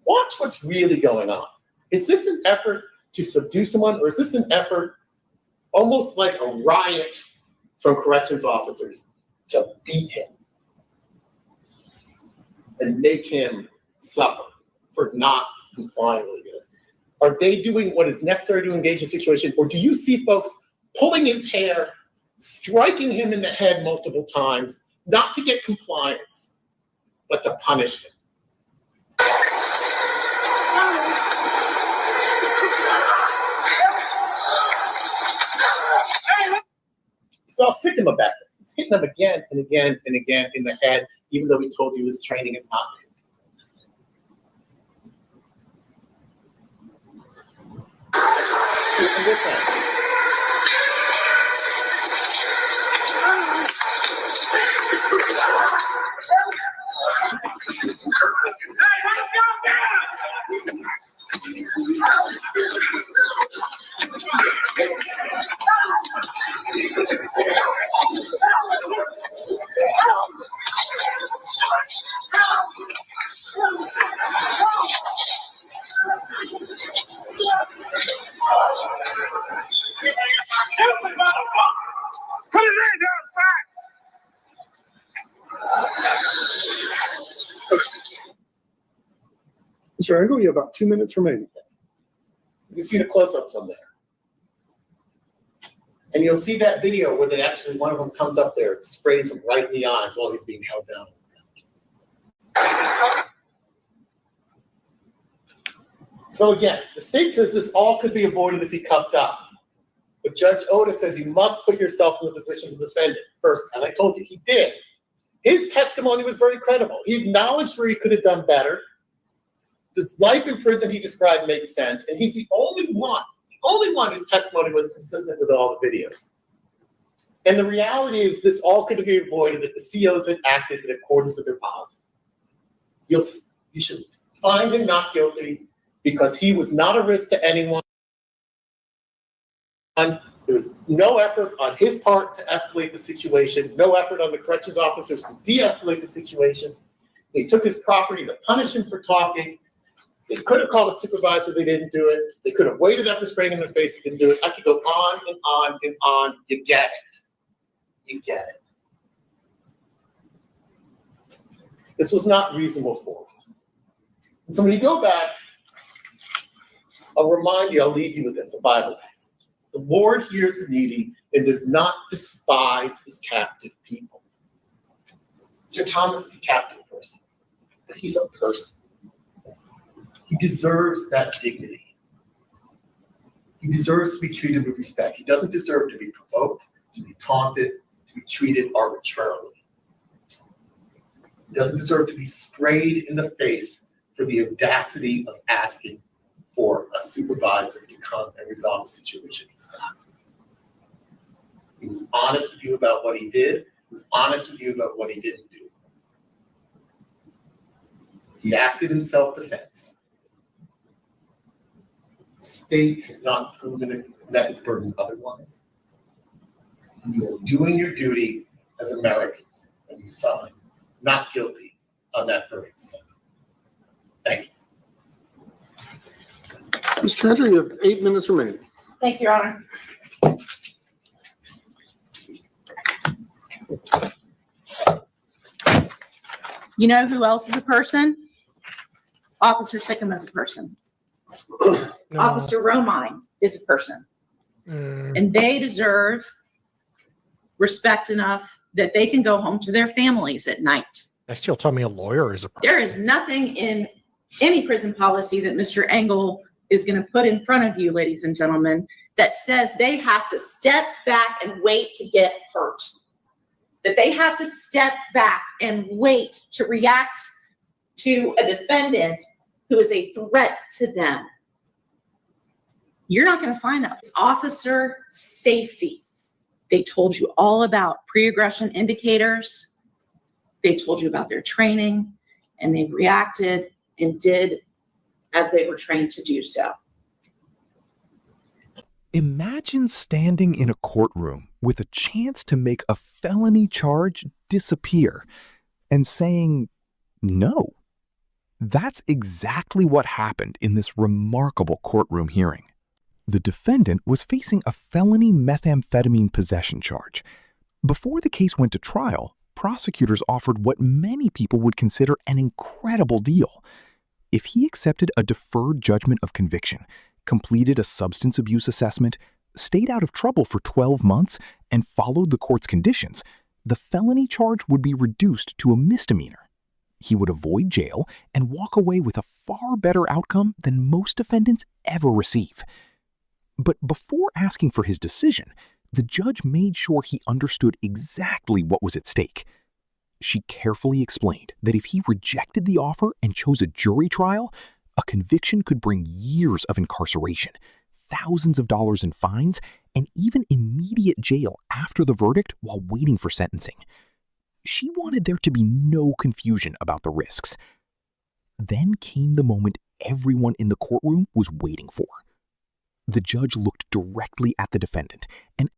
Watch what's really going on. Is this an effort to subdue someone, or is this an effort almost like a riot from corrections officers to beat him and make him suffer for not complying with this? Are they doing what is necessary to engage the situation, or do you see folks pulling his hair, striking him in the head multiple times, not to get compliance, but to punish him? So I'll sick him back. He's hitting him again and again and again in the head, even though he told you his training is not. Mr. Engel, you have about 2 minutes remaining. You can see the close-ups on there. And you'll see that video where one of them comes up there and sprays him right in the eyes while he's being held down. So again, the state says this all could be avoided if he cuffed up. But Judge Otis says you must put yourself in the position to defend it first. And I told you he did. His testimony was very credible. He acknowledged where he could have done better. The life in prison he described makes sense. And he's the only one whose testimony was consistent with all the videos. And the reality is this all could be avoided if the COs had acted in accordance with their policy. You should find him not guilty because he was not a risk to anyone. There was no effort on his part to escalate the situation, no effort on the corrections officers to de-escalate the situation. They took his property to punish him for talking. They could have called a supervisor, they didn't do it. They could have waited after spraying him in the face, they didn't do it. I could go on and on and on. You get it. You get it. This was not reasonable force. And so when you go back, I'll remind you, I'll leave you with this, a Bible passage. The Lord hears the needy and does not despise his captive people. Sir Thomas is a captive person, but he's a person. He deserves that dignity. He deserves to be treated with respect. He doesn't deserve to be provoked, to be taunted, to be treated arbitrarily. He doesn't deserve to be sprayed in the face for the audacity of asking for a supervisor to come and resolve a situation he's got. He was honest with you about what he did. He was honest with you about what he didn't do. He acted in self-defense. The state has not proven that it's burdened otherwise. You are doing your duty as Americans when you sign not guilty on that verdict. Thank you. Mr. Treasurer, you have 8 minutes remaining. Thank you, Your Honor. You know who else is a person? Officer Sikkim is a person. No. Officer Romine is a person. And they deserve respect enough that they can go home to their families at night. Next, you'll tell me a lawyer is a person. There is nothing in any prison policy that Mr. Engel is going to put in front of you, ladies and gentlemen, that says they have to step back and wait to get hurt. That they have to step back and wait to react to a defendant who is a threat to them. You're not going to find that. It's officer safety. They told you all about pre-aggression indicators. They told you about their training, and they reacted and did as they were trained to do so. Imagine standing in a courtroom with a chance to make a felony charge disappear and saying no. That's exactly what happened in this remarkable courtroom hearing. The defendant was facing a felony methamphetamine possession charge. Before the case went to trial, prosecutors offered what many people would consider an incredible deal. If he accepted a deferred judgment of conviction, completed a substance abuse assessment, stayed out of trouble for 12 months, and followed the court's conditions, the felony charge would be reduced to a misdemeanor. He would avoid jail and walk away with a far better outcome than most defendants ever receive. But before asking for his decision, The judge made sure he understood exactly what was at stake. She carefully explained that if he rejected the offer and chose a jury trial, a conviction could bring years of incarceration, thousands of dollars in fines, and even immediate jail after the verdict while waiting for sentencing. She wanted there to be no confusion about the risks. Then came the moment everyone in the courtroom was waiting for. The judge looked directly at the defendant and